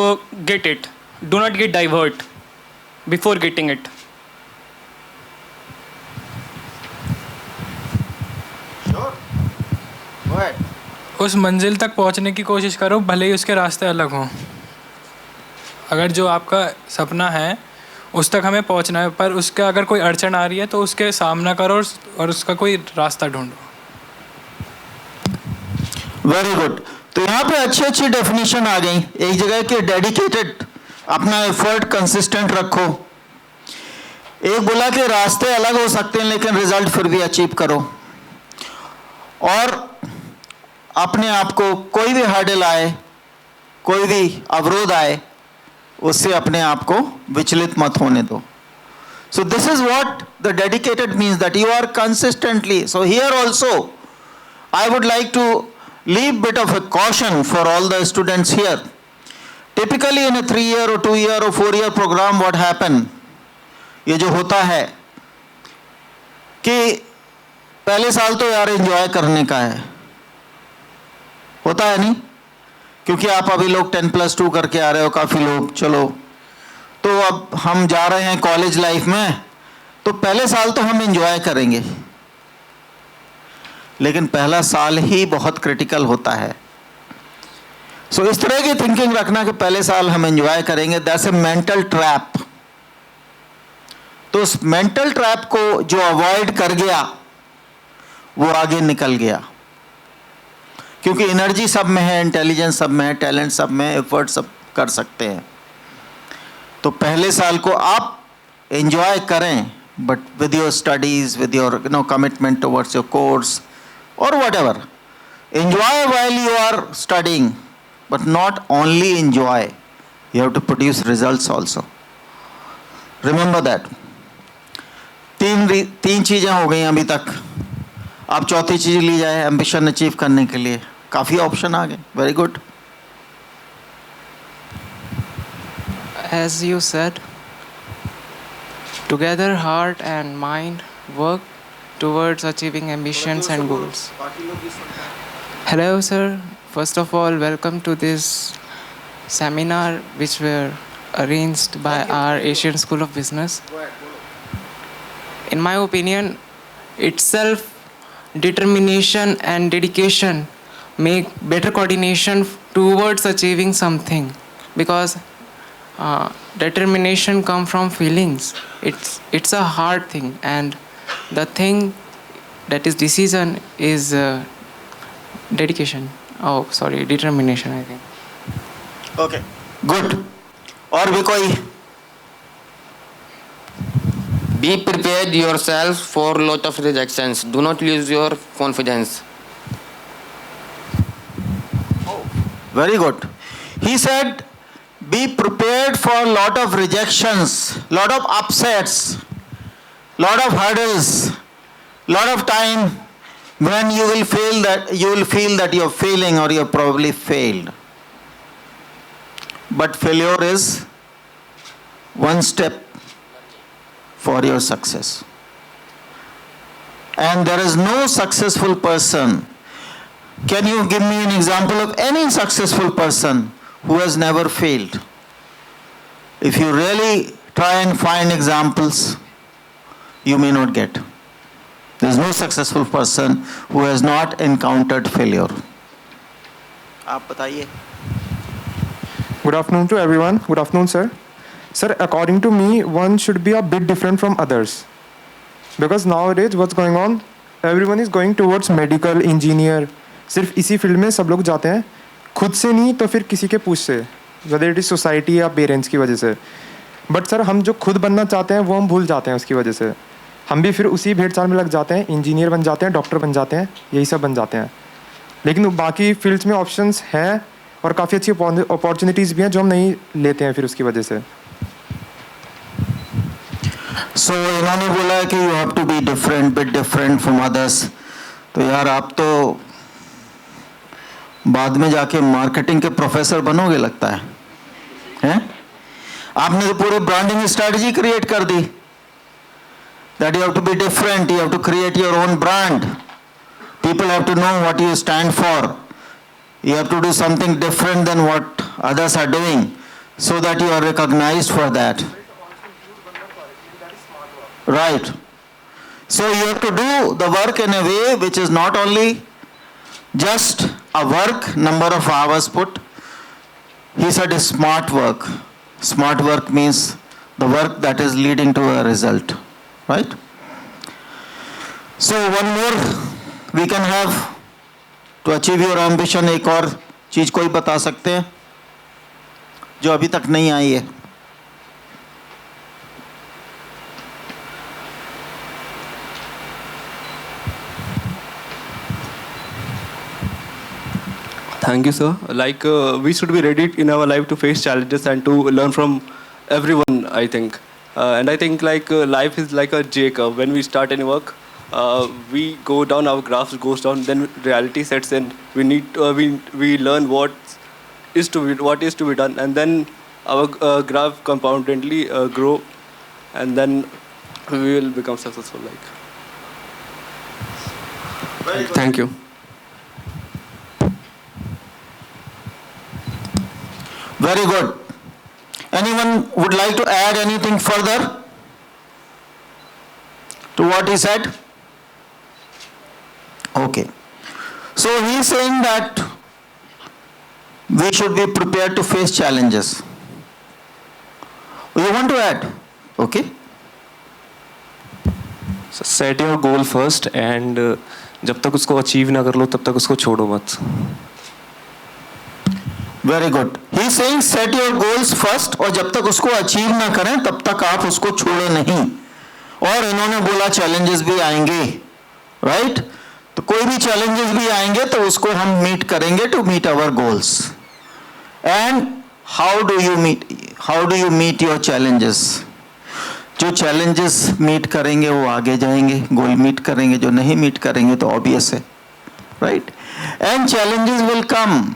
get it. Do not get divert before getting it. उस मंजिल तक पहुंचने की कोशिश करो, भले ही उसके रास्ते अलग हों। अगर जो आपका सपना है उस तक हमें पहुंचना है, पर उसका अगर कोई अड़चन आ रही है तो उसके सामना करो और उसका कोई रास्ता ढूंढो। Very good. तो यहाँ पे अच्छी डेफिनेशन आ गई। एक जगह के डेडिकेटेड, अपना एफर्ट कंसिस्टेंट रखो। एक बोला कि रास्ते अलग हो सकते हैं लेकिन रिजल्ट फिर भी अचीव करो। और अपने आप को कोई भी हर्डल आए, कोई भी अवरोध आए, उससे अपने आप को विचलित मत होने दो। So this is what the dedicated means, that you are consistently. So here also I would like to leave bit of a caution for all the students here. Typically in a 3-year or 2-year or 4-year program, what happen, ये जो होता है कि पहले साल तो यार enjoy करने का है, होता है नहीं? क्योंकि आप अभी लोग 10+2 करके आ रहे हो, काफ़ी लोग, चलो तो अब हम जा रहे हैं कॉलेज लाइफ में, तो पहले साल तो हम एंजॉय करेंगे, लेकिन पहला साल ही बहुत क्रिटिकल होता है। सो इस तरह की थिंकिंग रखना कि पहले साल हम एंजॉय करेंगे, दैट्स ए मेंटल ट्रैप। तो उस मेंटल ट्रैप को जो अवॉइड कर गया वो आगे निकल गया, क्योंकि एनर्जी सब में है, इंटेलिजेंस सब में है, टैलेंट सब में, एफर्ट सब कर सकते हैं। तो पहले साल को आप एंजॉय करें, but with your studies, with your commitment towards your course or whatever. Enjoy while you are studying, but not only enjoy. You have to produce results also. Remember that. तीन चीज़ें हो गई अभी तक। अब चौथी चीज़ ली जाए एम्बिशन अचीव करने के लिए। काफ़ी ऑप्शन आ गए। Very good. As you said, together heart and mind work towards achieving ambitions and goals. Hello sir, first of all welcome to this seminar which were arranged by our Asian School of Business. In my opinion, itself determination and dedication make better coordination towards achieving something, because determination come from feelings. It's a hard thing, and the thing that is decision is dedication. Oh, sorry, determination, I think. Okay, good. और भी कोई? Be prepared yourself for lot of rejections. Do not lose your confidence. Very good. He said, be prepared for a lot of rejections, lot of upsets, lot of hurdles, lot of time when you will feel that you're failing or you've probably failed. But failure is one step for your success. And there is no successful person. Can you give me an example of any successful person who has never failed? If you really try and find examples, you may not get. There is no successful person who has not encountered failure. आप बताइए. Good afternoon to everyone. Good afternoon, sir. Sir, according to me, one should be a bit different from others. Because nowadays, what's going on? Everyone is going towards medical, engineer. सिर्फ इसी field में सब लोग जाते हैं, खुद से नहीं तो फिर किसी के पुश से, whether it is सोसाइटी या पेरेंट्स की वजह से. बट सर हम जो खुद बनना चाहते हैं वो हम भूल जाते हैं उसकी वजह से. हम भी फिर उसी भेड़चाल में लग जाते हैं, इंजीनियर बन जाते हैं, डॉक्टर बन जाते हैं, यही सब बन जाते हैं. लेकिन बाकी फील्ड्स में ऑप्शंस हैं और काफ़ी अच्छी अपॉर्चुनिटीज़ भी हैं जो हम नहीं लेते हैं फिर उसकी वजह से. So इन्होंने बोला है कि you have to be different, bit different from others. तो यार आप तो बाद में जाके मार्केटिंग के प्रोफेसर बनोगे लगता है, हैं? आपने तो पूरी ब्रांडिंग स्ट्रेटजी क्रिएट कर दी. That you have to be different, you have to create your own brand. People have to know what you stand for. You have to do something different than what others are doing so that you are recognized for that. Right. So you have to do the work in a way which is not only just a work, number of hours put. He said it's smart work. Smart work means the work that is leading to a result. Right? So one more we can have to achieve your ambition. एक और चीज कोई बता सकते हैं जो अभी तक नहीं आई है? Thank you, sir. Like we should be ready in our life to face challenges and to learn from everyone, I think. And I think like life is like a J curve. When we start any work, we go down, our graph goes down. Then reality sets in. We need we learn what is to be done, and then our graph compoundedly grow, and then we will become successful. Like. Thank you. Very good. Anyone would like to add anything further to what he said? Okay. So he is saying that we should be prepared to face challenges. You want to add? Okay. So set your goal first and जब तक उसको achieve ना कर लो तब तक उसको छोड़ो मत. Very good. He is saying set your goals first और जब तक उसको अचीव ना करें तब तक आप उसको छोड़े नहीं. और इन्होंने बोला चैलेंजेस भी आएंगे, राइट? तो कोई भी चैलेंजेस भी आएंगे तो उसको हम मीट करेंगे to meet our goals. And how do you meet your challenges? जो चैलेंजेस मीट करेंगे वो आगे जाएंगे, गोल मीट करेंगे. जो नहीं मीट करेंगे तो ऑब्वियस है, right? And challenges will come.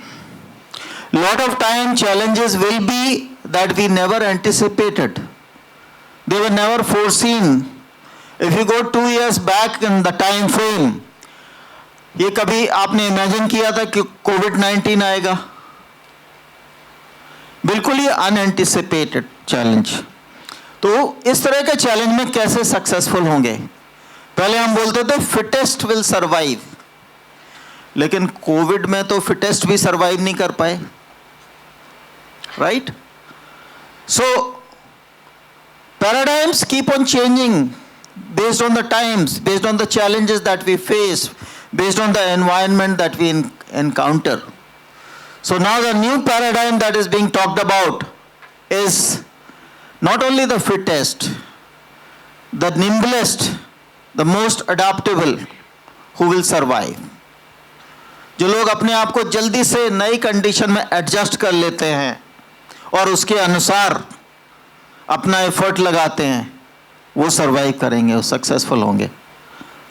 Lot of time challenges will be that we never anticipated. They were never foreseen. If you go 2 years back in the time frame, ये कभी आपने imagine किया था कि कोविड-19 आएगा? बिल्कुल ही अनएंटिसिपेटेड चैलेंज. तो इस तरह के चैलेंज में कैसे सक्सेसफुल होंगे? पहले हम बोलते थे फिटेस्ट विल सर्वाइव, लेकिन कोविड में तो फिटेस्ट भी सर्वाइव नहीं कर पाए, right? So paradigms keep on changing based on the times, based on the challenges that we face, based on the environment that we encounter. So now the new paradigm that is being talked about is not only the fittest, the nimblest, the most adaptable who will survive. जो लोग अपने आप को जल्दी से नई condition में adjust कर लेते हैं और उसके अनुसार अपना एफर्ट लगाते हैं, वो सरवाइव करेंगे, वो सक्सेसफुल होंगे,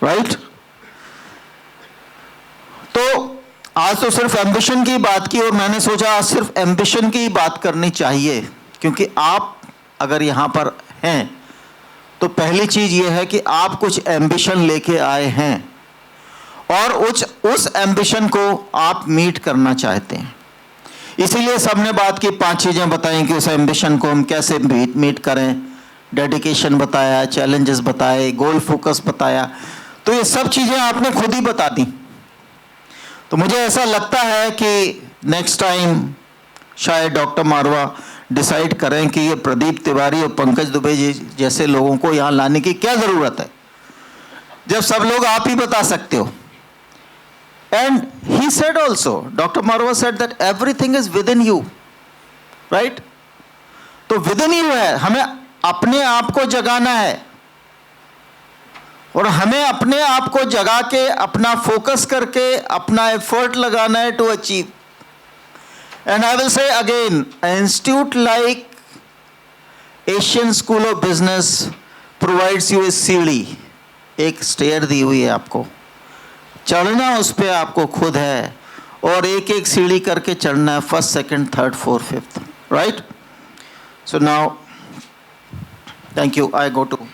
राइट? तो आज तो सिर्फ एम्बिशन की बात की और मैंने सोचा आज सिर्फ एम्बिशन की बात करनी चाहिए, क्योंकि आप अगर यहाँ पर हैं तो पहली चीज ये है कि आप कुछ एम्बिशन लेके आए हैं और उस एम्बिशन को आप मीट करना चाहते हैं। इसीलिए सबने बात की, 5 चीजें बताई कि उस एम्बिशन को हम कैसे मीट करें। डेडिकेशन बताया, चैलेंजेस बताए, गोल फोकस बताया, तो ये सब चीजें आपने खुद ही बता दी। तो मुझे ऐसा लगता है कि नेक्स्ट टाइम शायद डॉक्टर मारवा डिसाइड करें कि ये प्रदीप तिवारी और पंकज दुबे जी जैसे लोगों को यहाँ लाने की क्या ज़रूरत है, जब सब लोग आप ही बता सकते हो। And he said also, doctor Marwa said that everything is within you, right? तो विद इन यू है, हमें अपने आप को जगाना है और हमें अपने आप को जगा के अपना फोकस करके अपना एफर्ट लगाना है to achieve. And I will say again, an institute like Asian School of Business provides you a सीढ़ी, एक स्टेयर दी हुई है आपको, चढ़ना उस पर आपको खुद है और एक एक सीढ़ी करके चढ़ना है, 1st, 2nd, 3rd, 4th, 5th, right? So now, thank you. I go to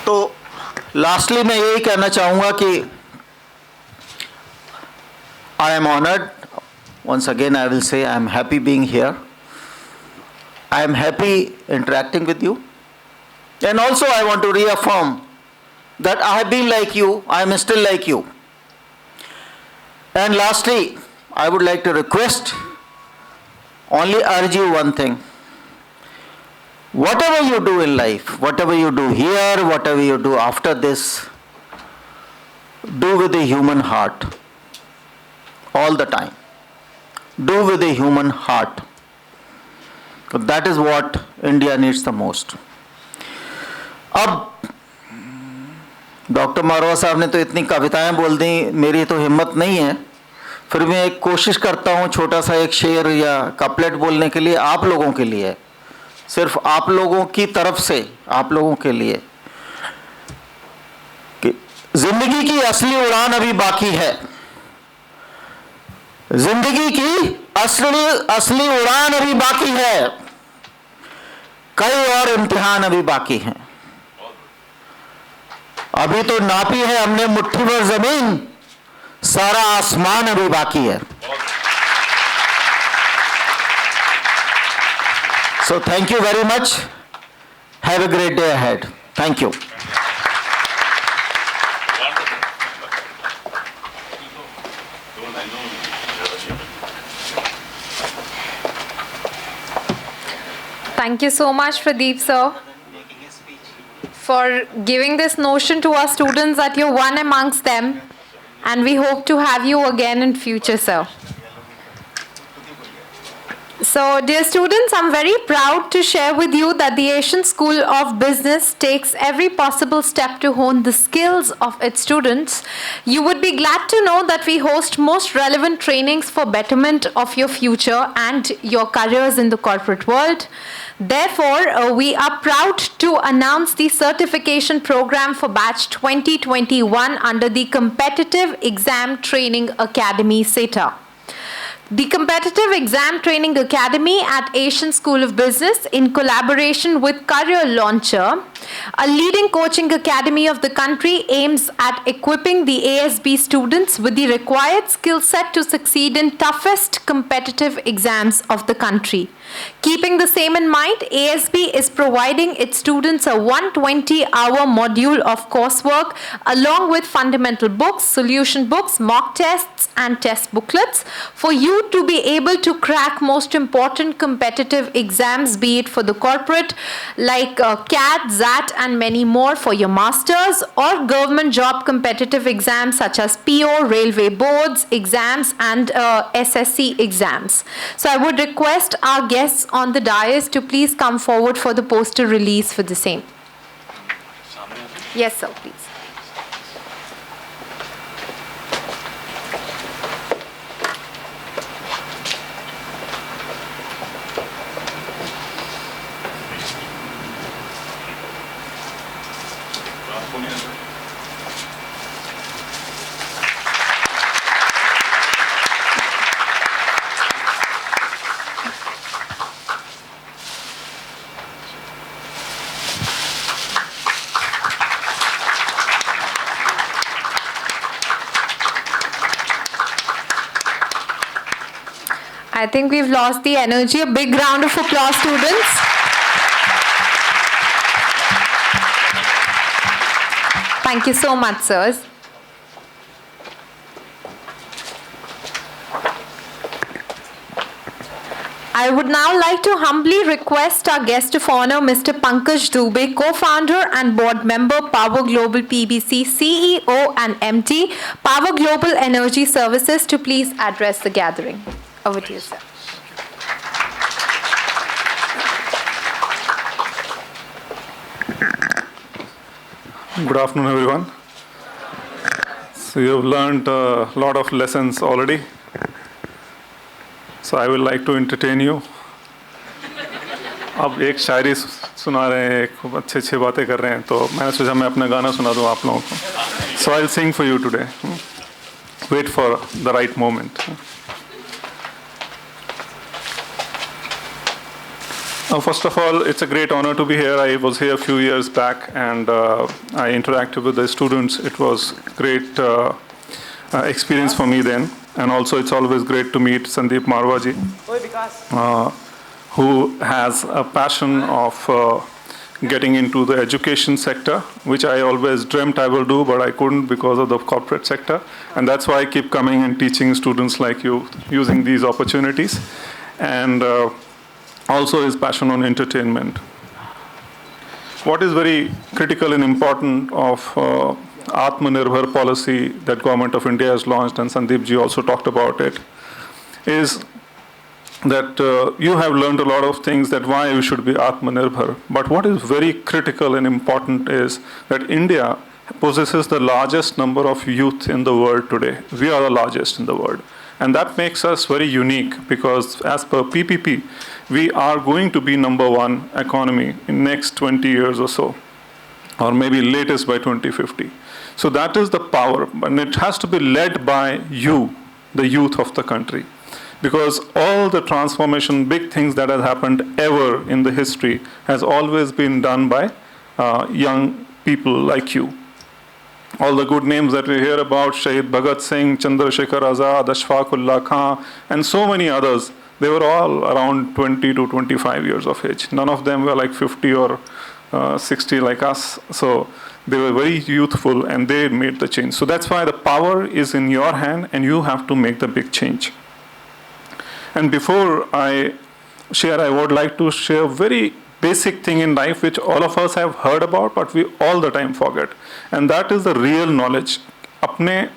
तो लास्टली मैं यही कहना चाहूँगा कि I am honoured, once again I will say I am happy being here, I am happy interacting with you, and also I want to reaffirm that I have been like you, I am still like you. And lastly, I would like to request, only urge you one thing: whatever you do in life, whatever you do here, whatever you do after this, do with a human heart. All the time. Do with a human heart. That is what India needs the most. अब doctor मारवा साहब ने तो इतनी कविताएं बोल दी, मेरी तो हिम्मत नहीं है, फिर मैं एक कोशिश करता हूँ छोटा सा एक शेर या कपलेट बोलने के लिए आप लोगों के लिए, सिर्फ आप लोगों की तरफ से, आप लोगों के लिए, कि जिंदगी की असली उड़ान अभी बाकी है, जिंदगी की असली उड़ान अभी बाकी है, कई और इम्तिहान अभी बाकी हैं। अभी तो नापी है हमने मुट्ठी भर जमीन, सारा आसमान अभी बाकी है। So thank you very much. Have a great day ahead. Thank you. Thank you so much, Pradeep sir, for giving this notion to our students that you're one amongst them, and we hope to have you again in future, sir. So, dear students, I'm very proud to share with you that the Asian School of Business takes every possible step to hone the skills of its students. You would be glad to know that we host most relevant trainings for betterment of your future and your careers in the corporate world. Therefore, we are proud to announce the certification program for batch 2021 under the Competitive Exam Training Academy, CETA. The Competitive Exam Training Academy at Asian School of Business, in collaboration with Career Launcher, a leading coaching academy of the country, aims at equipping the ASB students with the required skill set to succeed in toughest competitive exams of the country. Keeping the same in mind, ASB is providing its students a 120-hour module of coursework along with fundamental books, solution books, mock tests, and test booklets for you to be able to crack most important competitive exams, be it for the corporate like CAT, ZAT, and many more for your masters, or government job competitive exams such as PO, railway boards exams, and SSC exams. So I would request our guests on the dais to please come forward for the poster release for the same. Yes, sir, please. I think we've lost the energy. A big round of applause, students. Thank you so much, sirs. I would now like to humbly request our guest of honor, Mr. Pankaj Dubey, co-founder and board member, Power Global PBC, CEO and MD, Power Global Energy Services, to please address the gathering. Over to you, sir. Good afternoon, everyone. So you have learned a lot of lessons already. So I would like to entertain you. अब एक शायरी सुना रहे हैं, खूब अच्छी बातें कर रहे हैं, तो मैंने सोचा मैं अपना गाना सुना दूँ आप लोगों को. So I'll sing for you today. Wait for the right moment. First of all, it's a great honor to be here. I was here a few years back and I interacted with the students. It was great experience for me then. And also it's always great to meet Sandeep Marwaji, who has a passion of getting into the education sector, which I always dreamt I will do, but I couldn't because of the corporate sector. And that's why I keep coming and teaching students like you using these opportunities. And also his passion on entertainment. What is very critical and important of Atmanirbhar policy that Government of India has launched, and Sandeep ji also talked about it, is that you have learned a lot of things that why we should be Atmanirbhar. But what is very critical and important is that India possesses the largest number of youth in the world today. We are the largest in the world. And that makes us very unique because as per PPP, we are going to be #1 economy in next 20 years or so, or maybe latest by 2050. So that is the power, and it has to be led by you, the youth of the country. Because all the transformation, big things that have happened ever in the history has always been done by young people like you. All the good names that we hear about, Shahid Bhagat Singh, Chandrasekhar Azad, Ashfaq Ullah Khan, and so many others, they were all around 20 to 25 years of age. None of them were like 50 or 60 like us. So they were very youthful and they made the change. So that's why the power is in your hand and you have to make the big change. And before I share, I would like to share a very basic thing in life which all of us have heard about, but we all the time forget. And that is the real knowledge. अपने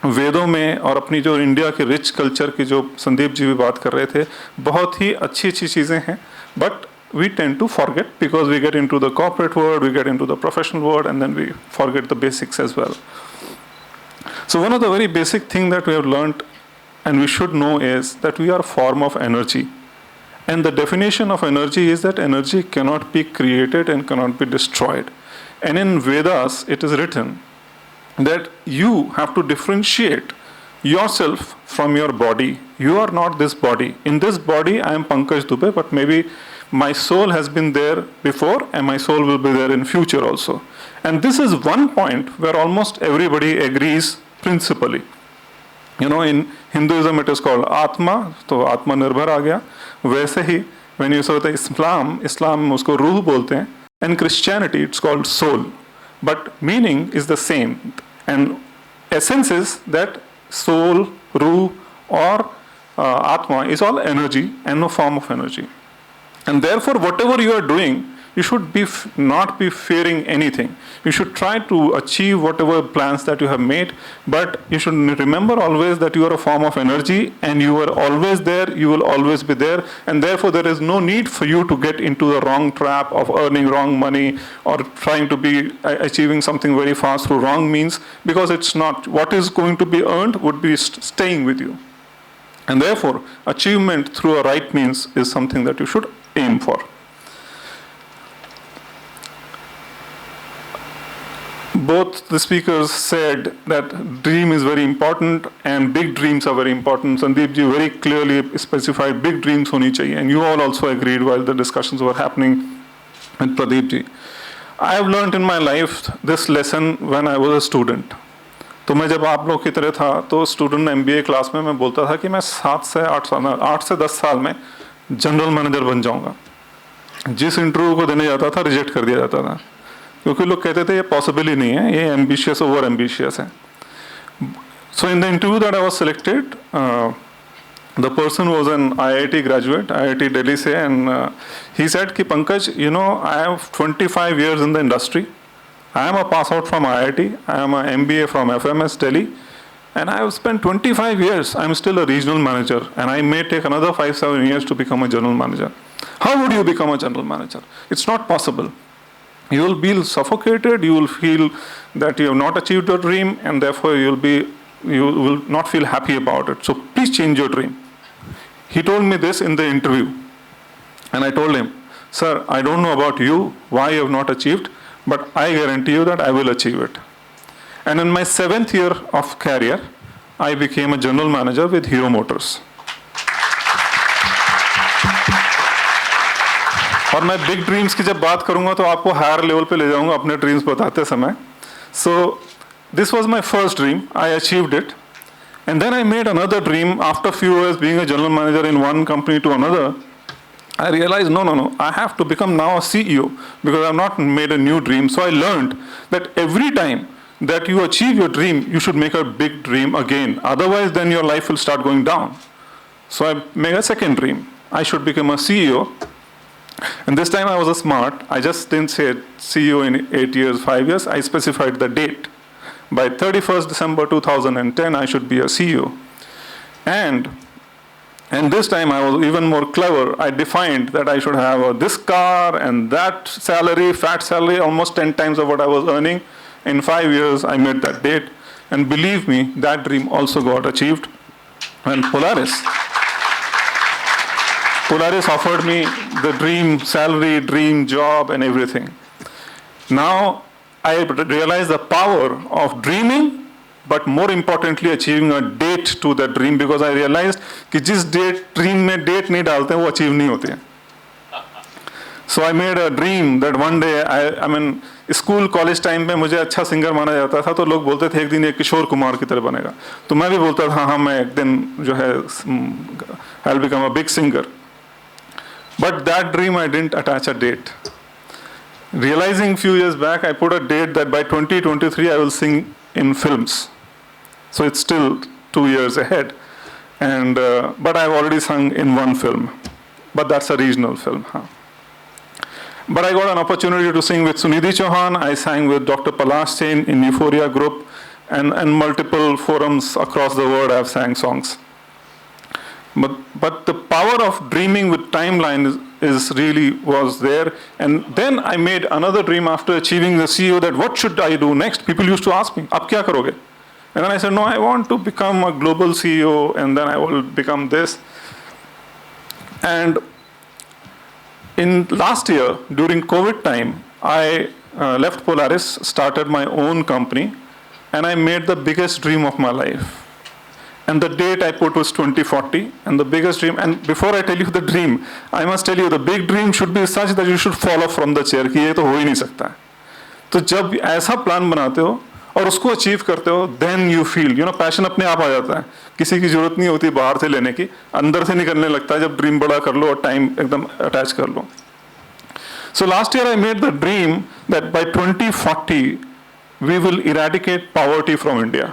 वेदों में और अपनी जो India के rich culture की जो संदीप जी भी बात कर रहे थे, बहुत ही अच्छी चीज़ें हैं, but we tend to forget because we get into the corporate world, we get into the professional world, and then we forget the basics as well. So one of the very basic things that we have learned and we should know is that we are a form of energy. And the definition of energy is that energy cannot be created and cannot be destroyed. And in Vedas, it is written that you have to differentiate yourself from your body. You are not this body. In this body, I am Pankaj Dubey, but maybe my soul has been there before and my soul will be there in future also. And this is one point where almost everybody agrees principally. in Hinduism it is called Atma, तो आत्मनिर्भर आ गया. वैसे ही when you say Islam में उसको रूह बोलते हैं, and Christianity it's called soul, but meaning is the same, and essence is that soul, ruh or Atma is all energy and a form of energy. And therefore, whatever you are doing, you should not be fearing anything. You should try to achieve whatever plans that you have made, but you should remember always that you are a form of energy and you are always there, you will always be there, and therefore there is no need for you to get into the wrong trap of earning wrong money or trying to be achieving something very fast through wrong means, because it's not. What is going to be earned would be staying with you. And therefore, achievement through a right means is something that you should aim for. Both the speakers said that dream is very important and big dreams are very important. Sandeep ji very clearly specified big dreams honi chahiye, and you all also agreed while the discussions were happening with Pradeep ji. I have learned in my life this lesson when I was a student. तो मैं जब आप लोग की तरह था तो student MBA class में मैं बोलता था कि मैं 8 से 10 साल में जनरल मैनेजर बन जाऊंगा. जिस इंटरव्यू को देने जाता था रिजेक्ट कर दिया जाता था, क्योंकि लोग कहते थे ये पॉसिबल ही नहीं है, ये एम्बिशियस ओवर एम्बिशियस है. So in the interview that I was selected, the person was an IIT graduate, IIT Delhi से, एंड ही सेड कि Pankaj, you know, I have 25 years in the industry. I am a pass out from IIT, I am a MBA from FMS Delhi, and I have spent 25 years, I am still a regional manager, and I may take another 5-7 years to become a general manager. How would you become a general manager? It's not possible. You will be suffocated, you will feel that you have not achieved your dream, and therefore you will not feel happy about it. So please change your dream. He told me this in the interview, and I told him, sir, I don't know about you, why you have not achieved, but I guarantee you that I will achieve it. And in my 7th year of career, I became a general manager with Hero Motors. और मैं big dreams की जब बात करूंगा तो आपको higher level पे ले जाऊंगा अपने ड्रीम्स बताते समय. So this was my first dream. I achieved it. And then I made another dream after few years being a general manager in one company to another. I realized, no, I have to become now a CEO because I have not made a new dream. So I learned that every time that you achieve your dream, you should make a big dream again. Otherwise, then your life will start going down. So I made a second dream. I should become a CEO. And this time I was smart. I just didn't say CEO in 8 years, 5 years. I specified the date. By 31st December 2010, I should be a CEO. And this time I was even more clever. I defined that I should have this car and that salary, fat salary, almost 10 times of what I was earning. In 5 years, I met that date. And believe me, that dream also got achieved. And Polaris offered me the dream salary, dream job, and everything. Now, I realized the power of dreaming, but more importantly achieving a date to that dream, because I realized कि जिस dream में date नहीं डालते हैं वो achieve नहीं होते हैं. So I made a dream that one day, I mean, school, college time में मुझे अच्छा singer माना जाता था, तो लोग बोलते थे एक दिन ये किशोर कुमार की तरह बनेगा. तो मैं भी बोलता था हाँ मैं एक दिन जो है I'll become a big singer. But that dream I didn't attach a date. Realizing few years back, I put a date that by 2023 I will sing in films. So it's still 2 years ahead, and but I've already sung in one film, but that's a regional film. But I got an opportunity to sing with Sunidhi Chauhan. I sang with Dr. Palash Sen in Euphoria Group, and multiple forums across the world I've sang songs. But the power of dreaming with timeline is really was there. And then I made another dream after achieving the CEO, that what should I do next? People used to ask me, "Ab kya karoge?" And then I said, no, I want to become a global CEO, and then I will become this. And in last year, during COVID time, I left Polaris, started my own company, and I made the biggest dream of my life. And the date I put was 2040, and the biggest dream. And before I tell you the dream, I must tell you the big dream should be such that you should fall off from the chair, कि ये तो हो ही नहीं सकता है. तो जब ऐसा प्लान बनाते हो, और उसको अचीव करते हो, देन यू फील पैशन अपने आप आ जाता है, किसी की जरूरत नहीं होती बाहर से लेने की, अंदर से निकलने लगता है जब ड्रीम बड़ा कर लो और टाइम एकदम अटैच कर लो. So last year I made the dream that by 2040 we will eradicate poverty from India.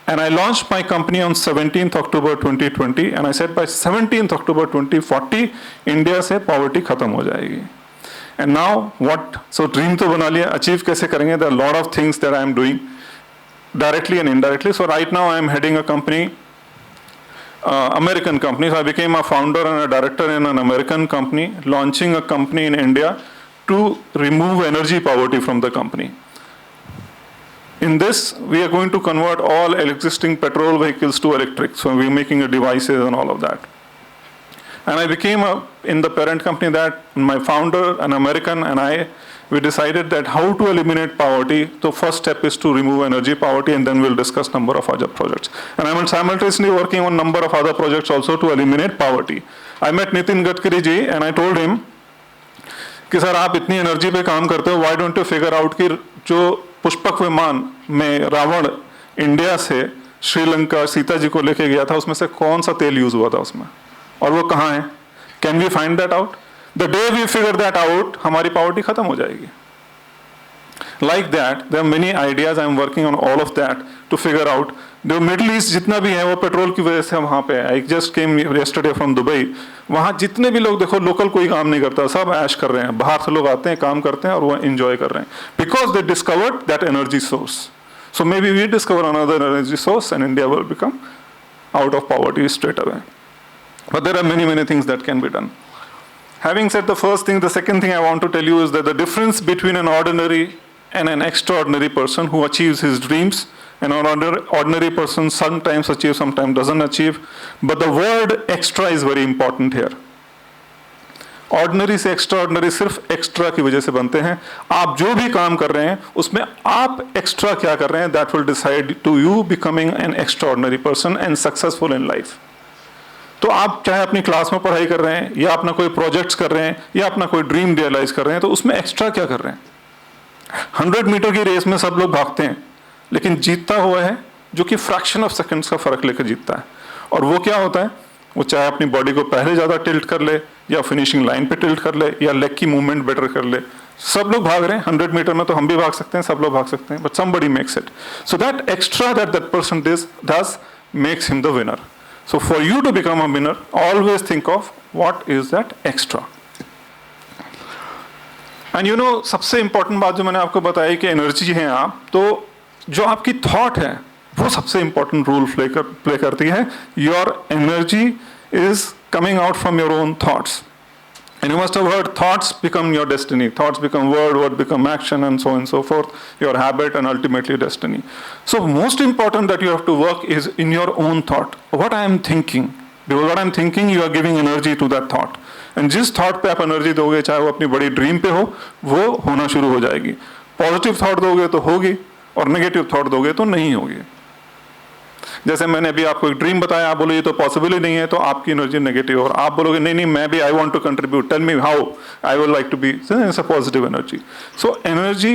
And I launched my company on 17th October 2020 and I said by 17th October 2040 India से poverty खत्म हो जाएगी. And now what? So dream तो बना लिया, achieve कैसे करेंगे? There are a lot of things that I am doing directly and indirectly. So right now I am heading a company, American company. So I became a founder and a director in an American company, launching a company in India to remove energy poverty from the company. In this, we are going to convert all existing petrol vehicles to electric. So we're making devices and all of that. And I became in the parent company that my founder, an American, and I, we decided that how to eliminate poverty. The first step is to remove energy poverty, and then we'll discuss number of other projects. And I'm simultaneously working on number of other projects also to eliminate poverty. I met Nitin Gadkari ji and I told him कि sir आप इतनी energy पे काम करते हो, why don't you figure out कि जो पुष्पक विमान में रावण इंडिया से श्रीलंका सीता जी को लेके गया था उसमें से कौन सा तेल यूज हुआ था उसमें, और वो कहाँ है? Can we find that out? The day we figure that out हमारी पॉवर्टी खत्म हो जाएगी. Like that there are many ideas, I am working on all of that to figure out. जो मिडिल ईस्ट जितना भी है वो पेट्रोल की वजह से वहाँ पे, I just came yesterday from Dubai, वहाँ जितने भी लोग देखो लोकल कोई काम नहीं करता, सब ऐश कर रहे हैं, बाहर से लोग आते हैं काम करते हैं और वो एंजॉय कर रहे हैं, because they discovered that energy source. So maybe we discover another energy source and India will become out of poverty straight away. But there are many, many things that can be done. Having said the first thing, the second thing I want to tell you is that the difference between an ordinary and an extraordinary person who achieves his dreams, an ordinary person sometimes achieves, sometimes doesn't achieve, but the word extra is very important here. Ordinary से extraordinary सिर्फ extra की वजह से बनते हैं. आप जो भी काम कर रहे हैं उसमें आप एक्स्ट्रा क्या कर रहे हैं, that will decide to you becoming an extraordinary person and successful in life. तो आप चाहे अपनी क्लास में पढ़ाई कर रहे हैं या अपना कोई प्रोजेक्ट्स कर रहे हैं या अपना कोई ड्रीम रियलाइज कर रहे हैं, तो उसमें एक्स्ट्रा क्या कर रहे हैं. 100 मीटर की रेस में सब लोग भागते हैं, लेकिन जीतता हुआ है जो कि फ्रैक्शन ऑफ सेकंड्स का फर्क लेकर जीतता है. और वो क्या होता है, वो चाहे अपनी बॉडी को पहले ज़्यादा टिल्ट कर ले या फिनिशिंग लाइन पे टिल्ट कर ले या लेग की मूवमेंट बेटर कर ले. सब लोग भाग रहे हैं 100 मीटर में, तो हम भी भाग सकते हैं, सब लोग भाग सकते हैं, but somebody makes it. So that extra that person does makes him the winner. So for you to become a winner, always think of what is that extra. And you know, सबसे important बात जो मैंने आपको बताई कि energy है आप, तो जो आपकी थॉट है वो सबसे इंपॉर्टेंट रोल प्ले करती है. Your energy is coming out from your own thoughts. And you must have heard thoughts become your destiny. Thoughts become word become action, and so on and so forth. Your habit and ultimately destiny. So most important that you have to work is in your own thought. What I am thinking. Because what I am thinking, you are giving energy to that thought. And जिस thought पे आप energy दोगे, चाहे वो अपनी बड़ी dream पे हो, वो होना शुरू हो जाएगी. Positive thought दोगे तो होगी, और negative thought दोगे तो नहीं होगी. जैसे मैंने अभी आपको एक ड्रीम बताया, आप बोलो ये तो पॉसिबल ही नहीं है, तो आपकी एनर्जी नेगेटिव. और आप बोलोगे नहीं नहीं मैं भी, I want to contribute, tell me how, I would like to be, it's a positive energy. So energy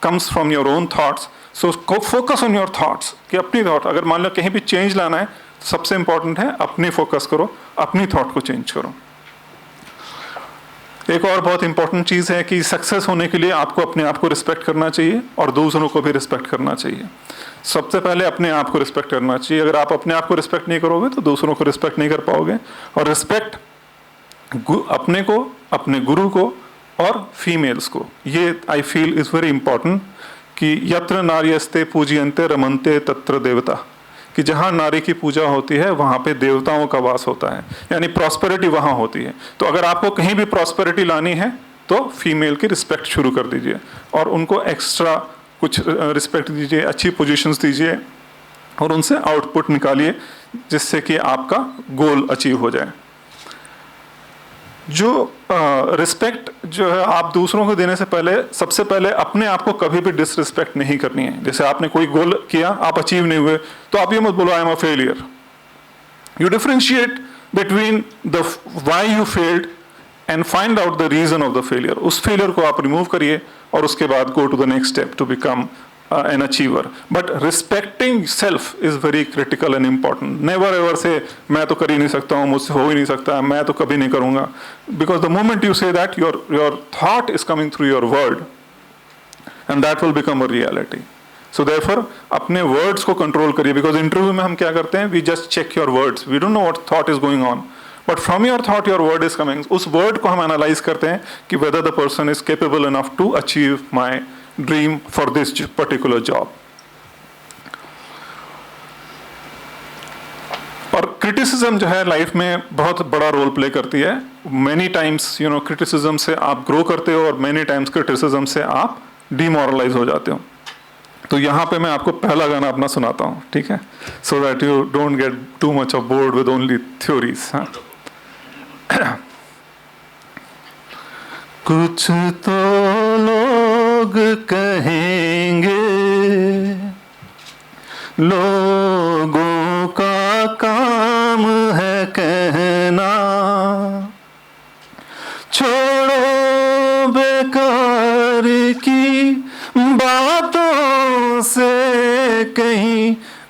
comes from your own thoughts. So focus on your thoughts, कि अपनी थॉट, अगर मान लो कहीं भी चेंज लाना है, सबसे इंपॉर्टेंट है अपनी फोकस करो, अपनी थॉट को चेंज करो. एक और बहुत इंपॉर्टेंट चीज़ है कि सक्सेस होने के लिए आपको अपने आप को रिस्पेक्ट करना चाहिए और दूसरों को भी रिस्पेक्ट करना चाहिए. सबसे पहले अपने आप को रिस्पेक्ट करना चाहिए. अगर आप अपने आप को रिस्पेक्ट नहीं करोगे तो दूसरों को रिस्पेक्ट नहीं कर पाओगे. और रिस्पेक्ट अपने को, अपने गुरु को और फीमेल्स को, ये I feel is very important. कि यत्र नार्यस्ते पूज्यन्ते रमन्ते तत्र देवता, कि जहाँ नारी की पूजा होती है वहाँ पे देवताओं का वास होता है, यानी प्रॉस्पेरिटी वहाँ होती है. तो अगर आपको कहीं भी प्रॉस्पेरिटी लानी है तो फीमेल की रिस्पेक्ट शुरू कर दीजिए और उनको एक्स्ट्रा कुछ रिस्पेक्ट दीजिए, अच्छी पोजीशंस दीजिए और उनसे आउटपुट निकालिए, जिससे कि आपका गोल अचीव हो जाए. जो रिस्पेक्ट जो है आप दूसरों को देने से पहले, सबसे पहले अपने आप को कभी भी डिसरिस्पेक्ट नहीं करनी है. जैसे आपने कोई गोल किया, आप अचीव नहीं हुए, तो आप ये मत बोलो I am a failure. You differentiate between the why you failed and find out the reason of the failure. उस फेलियर को आप रिमूव करिए और उसके बाद go to the next step to become an achiever. But respecting self is very critical and important. Never ever say, मैं तो कर ही नहीं सकता हूँ, मुझसे हो ही नहीं सकता, मैं तो कभी नहीं करूँगा. Because the moment you say that, your thought is coming through your word, and that will become a reality. So therefore, अपने words को control करिए. Because interview में हम क्या करते हैं? We just check your words. We don't know what thought is going on. But from your thought, your word is coming. उस word को हम analyze करते हैं कि whether the person is capable enough to achieve my dream for this particular job. और criticism जो है life में बहुत बड़ा रोल प्ले करती है. Many times, criticism से आप grow करते हो और many times criticism से आप demoralize हो जाते हो. तो यहाँ पे मैं आपको पहला गाना अपना सुनाता हूँ, ठीक है? So that you don't get too much of bored with only theories. हाँ? कुछ तो लोग कहेंगे, लोगों का काम है कहना, छोड़ो बेकार की बातों से कहीं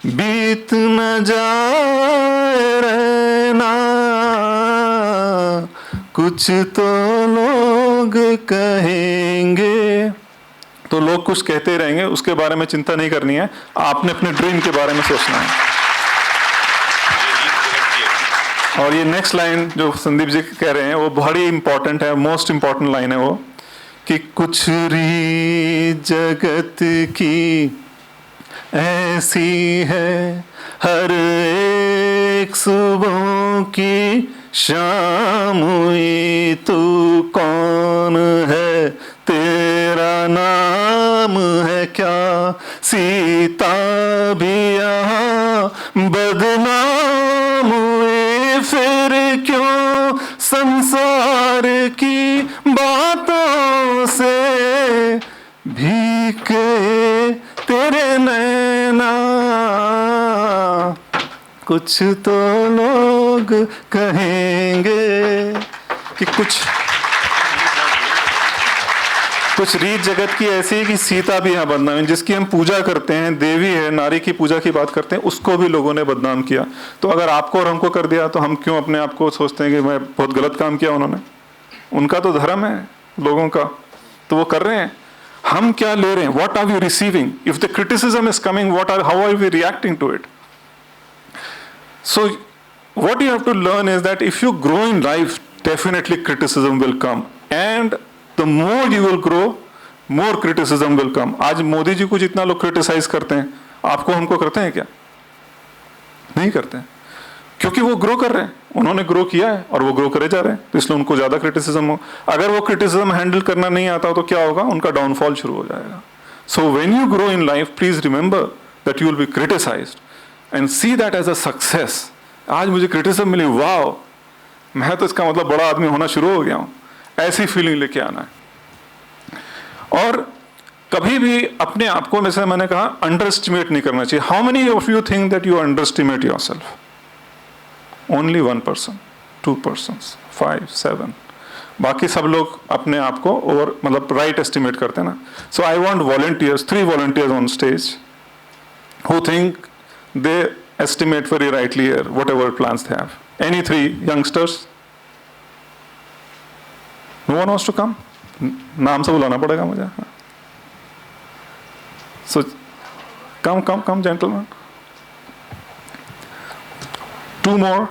बीत न जाए रहना. कुछ तो लोग कहेंगे. तो लोग कुछ कहते रहेंगे, उसके बारे में चिंता नहीं करनी है, आपने अपने ड्रीम के बारे में सोचना है. और ये नेक्स्ट लाइन जो संदीप जी कह रहे हैं वो बड़ी इंपॉर्टेंट है, मोस्ट इंपॉर्टेंट लाइन है वो, कि कुछ रीत जगत की ऐसी है, हर एक सुबह की शाम हुई. तू कौन है, तेरा नाम है क्या? सीता भी यहाँ बदनाम हुई. फिर क्यों संसार की बातों से भीगे तेरे नैना. कुछ तो लोग कहेंगे कि कुछ रीत जगत की ऐसी है कि सीता भी यहाँ बदनाम है, जिसकी हम पूजा करते हैं, देवी है, नारी की पूजा की बात करते हैं, उसको भी लोगों ने बदनाम किया. तो अगर आपको और हमको कर दिया तो हम क्यों अपने आप को सोचते हैं कि मैं बहुत गलत काम किया उन्होंने? उनका तो धर्म है लोगों का, तो वो कर रहे हैं. हम क्या ले रहे हैं? What are we receiving? If the criticism is coming, how are we reacting to it? So what you have to learn is that if you grow in life, definitely criticism will come, and the more you will grow, more criticism will come. आज मोदी जी को जितना लोग criticise करते हैं, आपको हमको करते हैं क्या? नहीं करते हैं, क्योंकि वो ग्रो कर रहे हैं, उन्होंने ग्रो किया है और वो ग्रो करे जा रहे हैं, तो इसलिए उनको ज्यादा क्रिटिसिज्म हो. अगर वो क्रिटिसिज्म हैंडल करना नहीं आता तो क्या होगा? उनका डाउनफॉल शुरू हो जाएगा. So when you grow in life, please remember that you will be criticized. And see that as a success. आज मुझे क्रिटिसिज्म मिली, वाओ, मैं तो इसका मतलब बड़ा आदमी होना शुरू हो गया हूं. ऐसी फीलिंग लेके आना है. और कभी भी अपने आप को, जैसे मैंने कहा, अंडर एस्टिमेट नहीं करना चाहिए. How many of you think that you under estimate your self? Only 1%, 2%, 5, 7. बाकी सब लोग अपने आप को और मतलब राइट एस्टिमेट करते हैं ना. So I want volunteers, 3 volunteers on stage who think they estimate very rightly here, whatever plans they have. Any 3 youngsters? No one wants to come? नाम से बुलाना पड़ेगा मुझे. So come gentlemen. 2 more?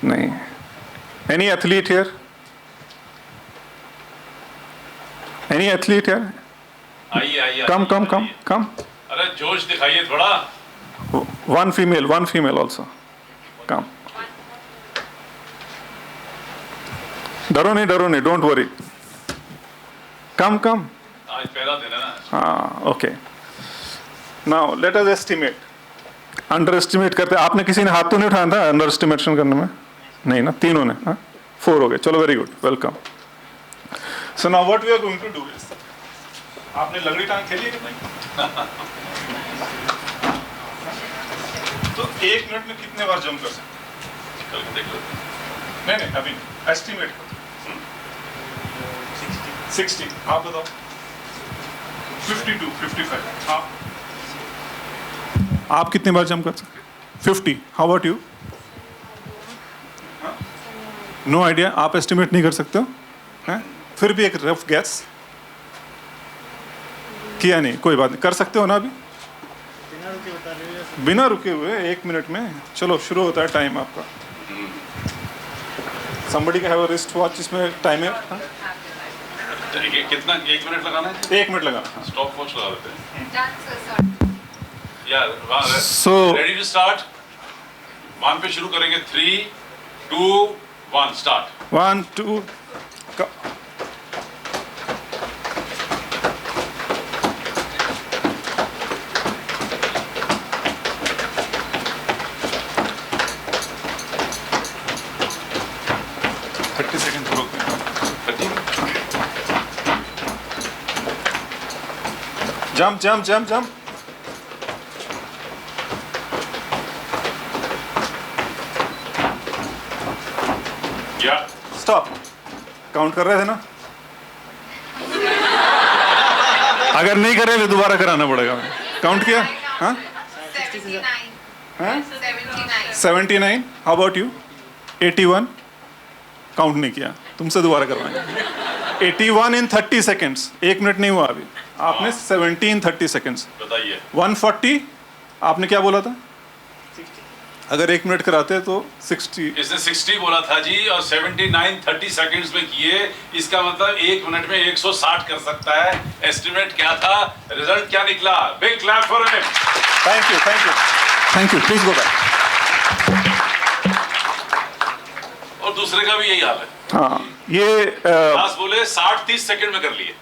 नहीं. Any athlete here? Any athlete here? आइए. Come. अरे जोश दिखाइए थोड़ा. One female also. Come. डरो नहीं, don't worry. Come. आज पहला दिन है ना. Okay. Now let us estimate. Under estimate करते. आपने किसी ने हाथ तो नहीं उठाया था अंडर एस्टिमेशन करने में? नहीं ना, तीनों ने. 4 हो गए. चलो, very good, welcome. So now what we are going to do is, आपने लंगड़ी टांग खेली है कि नहीं? तो 1 मिनट में कितने बार जंप कर सकते? कल देख लो. नहीं, अभी एस्टिमेट 60. आप बताओ. 52, 55. आप कितनी बार जंप कर सकते? 50. How about you? No idea, आप एस्टिमेट नहीं कर सकते हो हैं? फिर भी एक रफ गैस किया नहीं, कोई बात नहीं, कर सकते हो ना अभी बिना रुके हुए 1 मिनट में? चलो शुरू होता है टाइम आपका। somebody can have a wrist watch, इसमें टाइम है। हाँ? कितना 1 मिनट लगाना है? 1 मिनट लगाना। स्टॉप वॉच लगा देते हैं यार। So ready to start? 1 पे शुरू करेंगे। 3, 2, 1 स्टार्ट। 1, 2 30 सेकंड रोक दें। Jump jump jump jump. Stop. Count कर रहे थे ना? अगर नहीं करे तो दोबारा कराना पड़ेगा। काउंट किया? हाँ? 79। How about you? 81। काउंट नहीं किया, तुमसे दोबारा करवाएंगे। 81 इन 30 सेकेंड्स। 1 मिनट नहीं हुआ अभी, आपने 70 इन 30 सेकेंड्स। बताइए। 140। आपने क्या बोला था? अगर 1 मिनट कराते तो 60। इसने 60 बोला था जी, और 79 30 सेकंड्स में किए। इसका मतलब 1 मिनट में 160 कर सकता है। एस्टिमेट क्या था, रिजल्ट क्या निकला? Big clap for him. Thank you, thank you, thank you. Please go back. और दूसरे का भी यही हाल है। हाँ, ये क्लास बोले 60-30 सेकंड में कर लिए।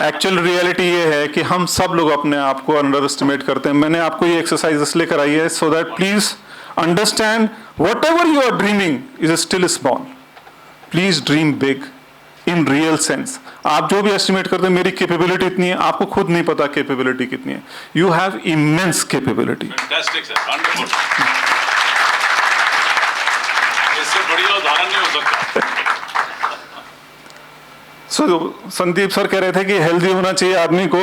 एक्चुअल रियलिटी ये है कि हम सब लोग अपने आप को अंडर एस्टिमेट करते हैं। मैंने आपको ये एक्सरसाइज इसलिए कराई है so that please understand whatever you are dreaming is still small. Please dream big in real sense. आप जो भी एस्टिमेट करते हैं, मेरी कैपेबिलिटी इतनी है, आपको खुद नहीं पता कैपेबिलिटी कितनी है। You have immense capability. Fantastic sir, wonderful. इससे बढ़िया उदाहरण नहीं हो सकता। संदीप सर कह रहे थे कि हेल्दी होना चाहिए आदमी को,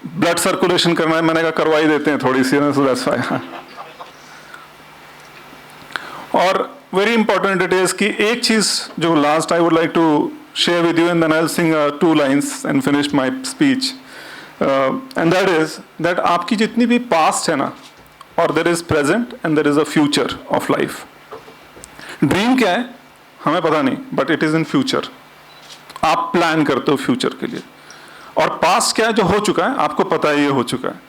ब्लड सर्कुलेशन करना है। मैंने कहा करवा ही देते हैं थोड़ी सी, so that's why. और वेरी इंपॉर्टेंट इट इज कि एक चीज जो last I would like to share with you, and then I will sing 2 lines and finish my speech, and that is that आपकी जितनी भी पास्ट है ना, और there is present and there is a future of life. Dream क्या है हमें पता नहीं, but it is in future. आप प्लान करते हो फ्यूचर के लिए। और पास्ट क्या है, जो हो चुका है आपको पता है ये हो चुका है।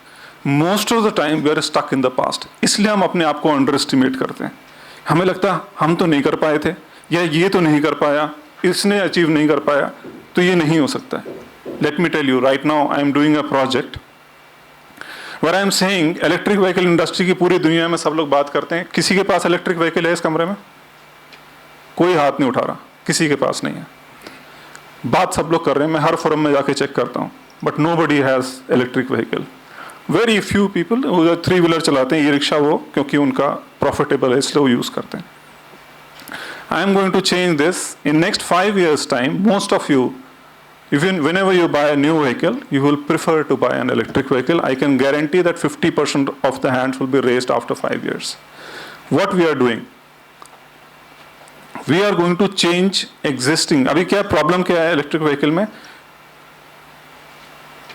Most of the time we are stuck in the past, इसलिए हम अपने आप को अंडर एस्टिमेट करते हैं। हमें लगता है हम तो नहीं कर पाए थे, या ये तो नहीं कर पाया, इसने अचीव नहीं कर पाया, तो ये नहीं हो सकता है। Let me tell you, right now I am doing a project where I am saying electric vehicle industry की पूरी दुनिया में सब लोग बात करते हैं। किसी के पास इलेक्ट्रिक व्हीकल है इस कमरे में? कोई हाथ नहीं उठा रहा, किसी के पास नहीं है। बात सब लोग कर रहे हैं, मैं हर फोरम में जाके चेक करता हूँ, but nobody has electric vehicle. Very few people 3 wheeler चलाते हैं, ये रिक्शा वो, क्योंकि उनका प्रॉफिटेबल है इसलिए वो यूज करते हैं। I am going to change this in next 5 years time. Most of you, even whenever you buy a new vehicle, you will prefer to buy an electric vehicle. I can guarantee that 50% of the hands will be raised after 5 years. What we are doing, we are going to change existing. अभी क्या problem क्या है electric vehicle में?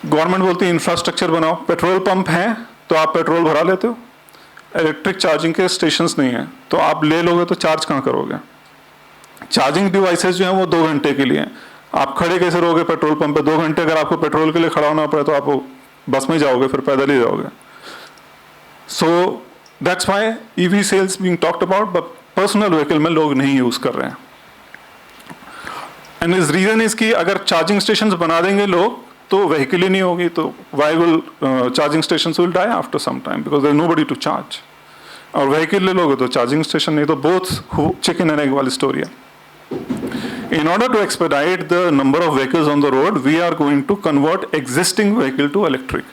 Government बोलती है infrastructure बनाओ, petrol pump है तो आप पेट्रोल भरा लेते हो, इलेक्ट्रिक चार्जिंग के स्टेशंस नहीं है, तो आप ले लोगे तो चार्ज कहाँ करोगे? चार्जिंग डिवाइसेस जो हैं वो 2 घंटे के लिए हैं, आप खड़े कैसे रहोगे पेट्रोल पंप पे 2 घंटे? अगर आपको पेट्रोल के लिए खड़ा होना पड़े तो आप बस में जाओगे, फिर पैदल ही जाओगे। So that's why EV sales being talked about, but personal vehicle में लोग नहीं यूज कर रहे हैं। एंड इस रीजन इज कि अगर चार्जिंग स्टेशन बना देंगे लोग तो व्हीकल ही नहीं होगी, तो why will charging station will die after some time because there is nobody to charge. और व्हीकल ले लोगे तो चार्जिंग स्टेशन नहीं, तो बोथ चिकन एंड एग वाली स्टोरी है। In order to expedite the number of vehicles on the road, we are going to convert existing vehicle to electric.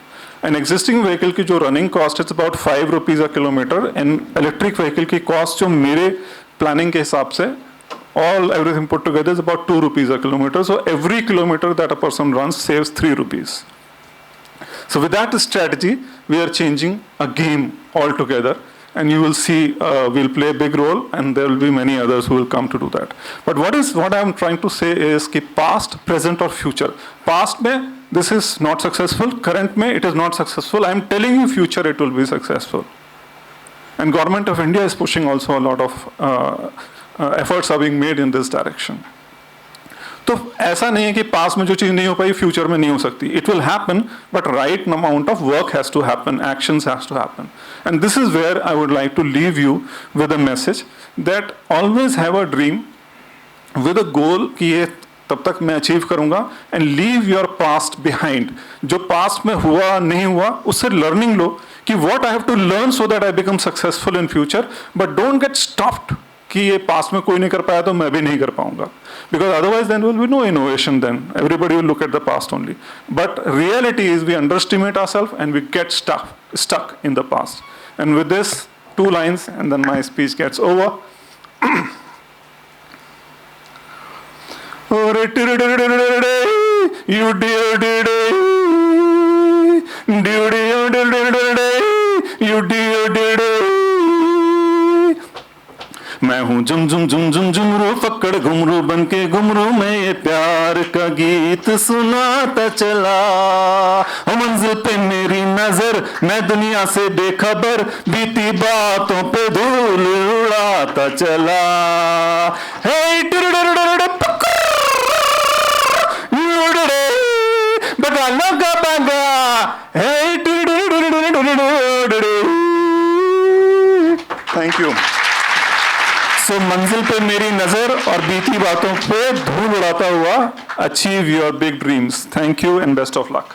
An existing vehicle की जो running cost is about 5 rupees a kilometer, and electric vehicle की cost जो मेरे planning के हिसाब से everything put together is about 2 rupees a kilometer. So every kilometer that a person runs saves 3 rupees. So with that strategy, we are changing a game altogether. And you will see we'll play a big role, and there will be many others who will come to do that. But what I'm trying to say is कि past, present or future. Past में this is not successful, current में it is not successful. I'm telling you future it will be successful. And Government of India is pushing also a lot of efforts are being made in this direction. तो ऐसा नहीं है कि पास में जो चीज़ नहीं हो पाई फ्यूचर में नहीं हो सकती. It will happen, but right amount of work has to happen, actions has to happen. And this is where I would like to leave you with a message that always have a dream with a goal कि ये तब तक मैं achieve करूँगा, and leave your past behind. जो past में हुआ नहीं हुआ उससे learning लो कि what I have to learn so that I become successful in future, but don't get stopped कि ये पास्ट में कोई नहीं कर पाया तो मैं भी नहीं कर पाऊंगा. Because otherwise then will be no innovation then. Everybody will look at the past only. But reality is we underestimate ourselves and we get stuck in the past. And with this, 2 lines and then my speech gets over. मैं हूँ जुम जुम जुम जुम जुमरू पकड़ घुमरू बन के घुमरू मैं ये प्यार का गीत सुनाता चला. मंजिल पे मेरी नजर मैं दुनिया से बेखबर बीती बातों पे धूल उड़ाता चला. बगाना का बगा थैंक यू. So, मंजिल पे मेरी नजर और बीती बातों पे धूल उड़ाता हुआ achieve your big dreams. Thank you and best of luck.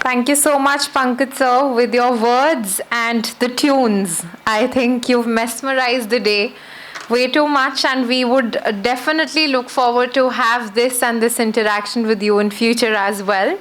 Thank you so much, Pankaj sir, with your words and the tunes. I think you've mesmerized the day way too much, and we would definitely look forward to have this and this interaction with you in future as well.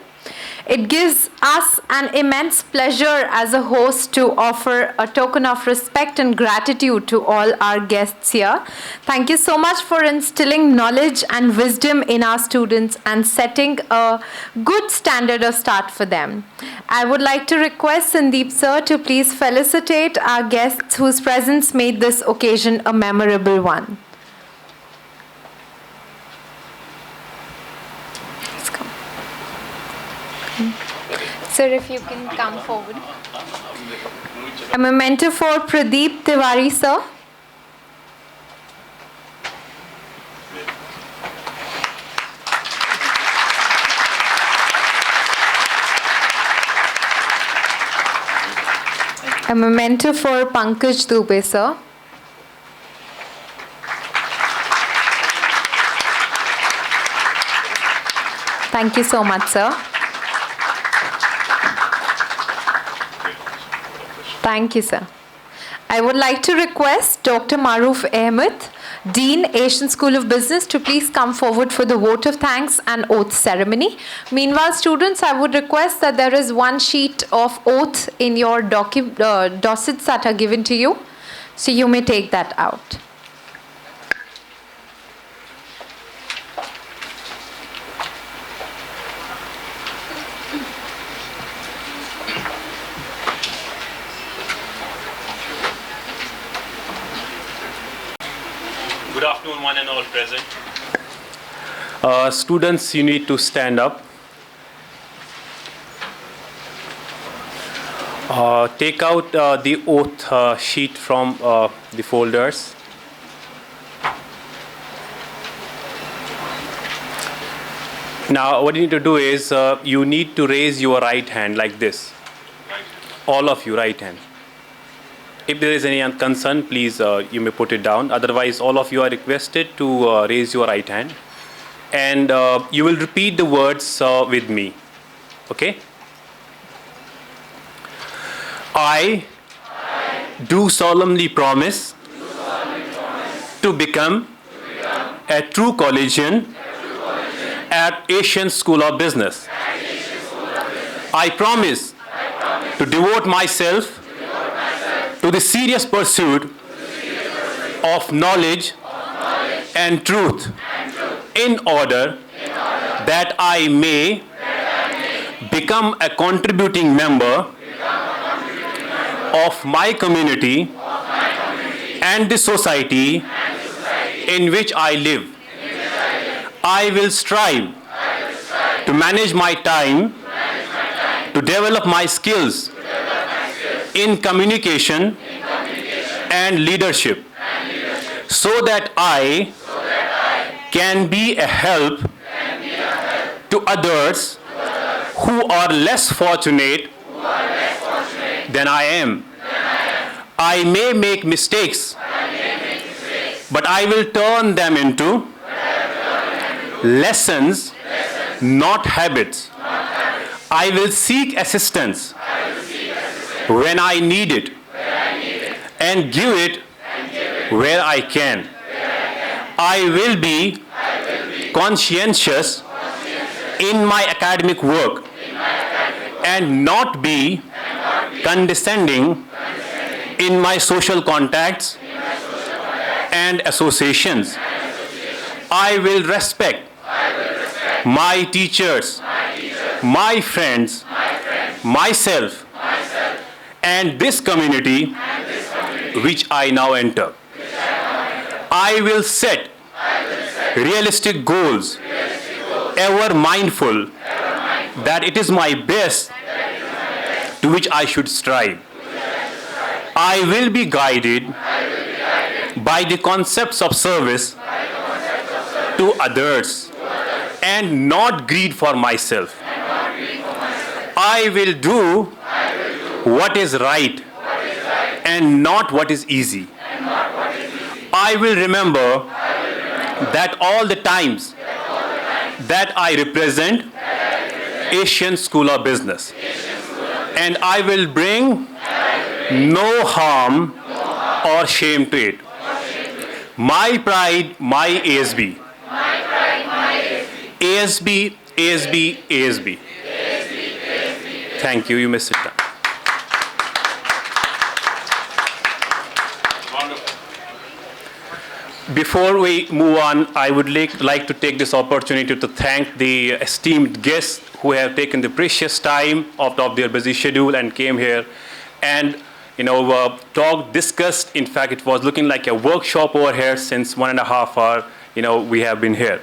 It gives us an immense pleasure as a host to offer a token of respect and gratitude to all our guests here. Thank you so much for instilling knowledge and wisdom in our students and setting a good standard of start for them. I would like to request Sandeep sir to please felicitate our guests whose presence made this occasion a memorable one. Sir, if you can come forward. A memento for Pradeep Tiwari, sir. A memento for Pankaj Dubey, sir. Thank you so much, sir. Thank you, sir. I would like to request Dr. Maruf Ahmed, Dean, Asian School of Business, to please come forward for the vote of thanks and oath ceremony. Meanwhile, students, I would request that there is one sheet of oath in your dossets that are given to you. So you may take that out. Good afternoon, one and all present. Students, you need to stand up. Take out the oath sheet from the folders. Now, what you need to do is you need to raise your right hand like this. All of you, right hand. If there is any concern, please you may put it down. Otherwise, all of you are requested to raise your right hand. And you will repeat the words with me. Okay? I do solemnly promise to become a true collegian at Asian School of Business. I promise to devote myself to the serious pursuit of knowledge and truth in order that I may become a contributing member of my community and the society in which I live. I will strive to manage my time, to develop my skills in communication and leadership, so that I can be a help to others who are less fortunate than I am. I may make mistakes, but I will turn them into lessons, not habits. I will seek assistance when I need it and give it where I can. I will be conscientious in my academic work and not be condescending in my social contacts and associations. I will respect my teachers, my friends, myself, and this community which I now enter. I will set realistic goals, ever mindful that it is my best to which I should strive. I will be guided by the concepts of service to others and not greed for myself. I will do what is right and not what is easy. I will remember that all the times that I represent Asian School of Business, and I will bring no harm or shame to it. My pride, my ASB. ASB, ASB, ASB. Thank you. You may sit down. Before we move on, I would like to take this opportunity to thank the esteemed guests who have taken the precious time out of their busy schedule and came here and discussed. In fact, it was looking like a workshop over here since 1.5 hours. We have been here.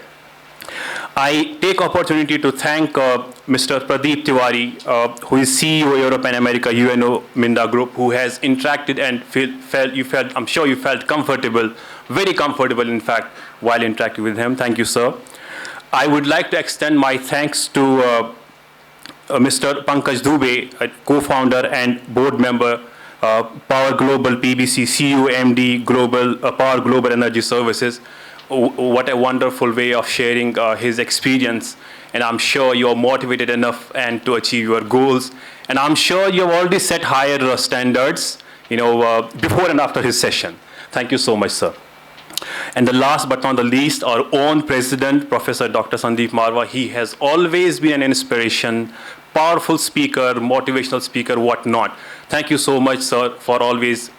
I take opportunity to thank Mr. Pradeep Tiwari, who is CEO Europe and America UNO Minda Group, who has interacted and I'm sure you felt comfortable, very comfortable in fact, while interacting with him. Thank you, sir. I would like to extend my thanks to Mr. Pankaj Dubey, a co-founder and board member, Power Global PBC, CEO MD Global, Power Global Energy Services. What a wonderful way of sharing his experience. And I'm sure you're motivated enough and to achieve your goals. And I'm sure you've already set higher standards, before and after his session. Thank you so much, sir. And the last but not the least, our own president, Professor Dr. Sandeep Marwa. He has always been an inspiration, powerful speaker, motivational speaker, whatnot. Thank you so much, sir, for always,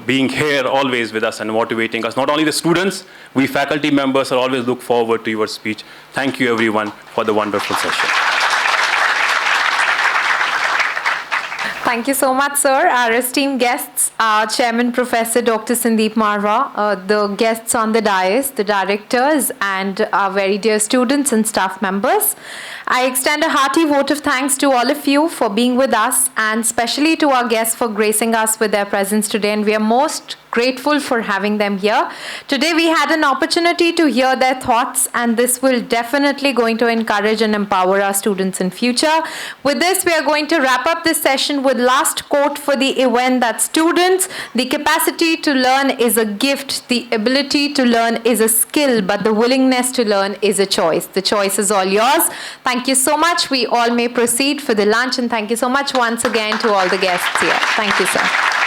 being here always with us and motivating us. Not only the students, we faculty members are always look forward to your speech. Thank you, everyone, for the wonderful session. Thank you so much, sir. Our esteemed guests, our Chairman Professor Dr. Sandeep Marwa, the guests on the dais, the directors, and our very dear students and staff members. I extend a hearty vote of thanks to all of you for being with us, and especially to our guests for gracing us with their presence today, and we are most grateful for having them here. Today we had an opportunity to hear their thoughts, and this will definitely going to encourage and empower our students in future. With this, we are going to wrap up this session with last quote for the event, that students, the capacity to learn is a gift, the ability to learn is a skill, but the willingness to learn is a choice. The choice is all yours. Thank you so much. We all may proceed for the lunch, and thank you so much once again to all the guests here. Thank you, sir.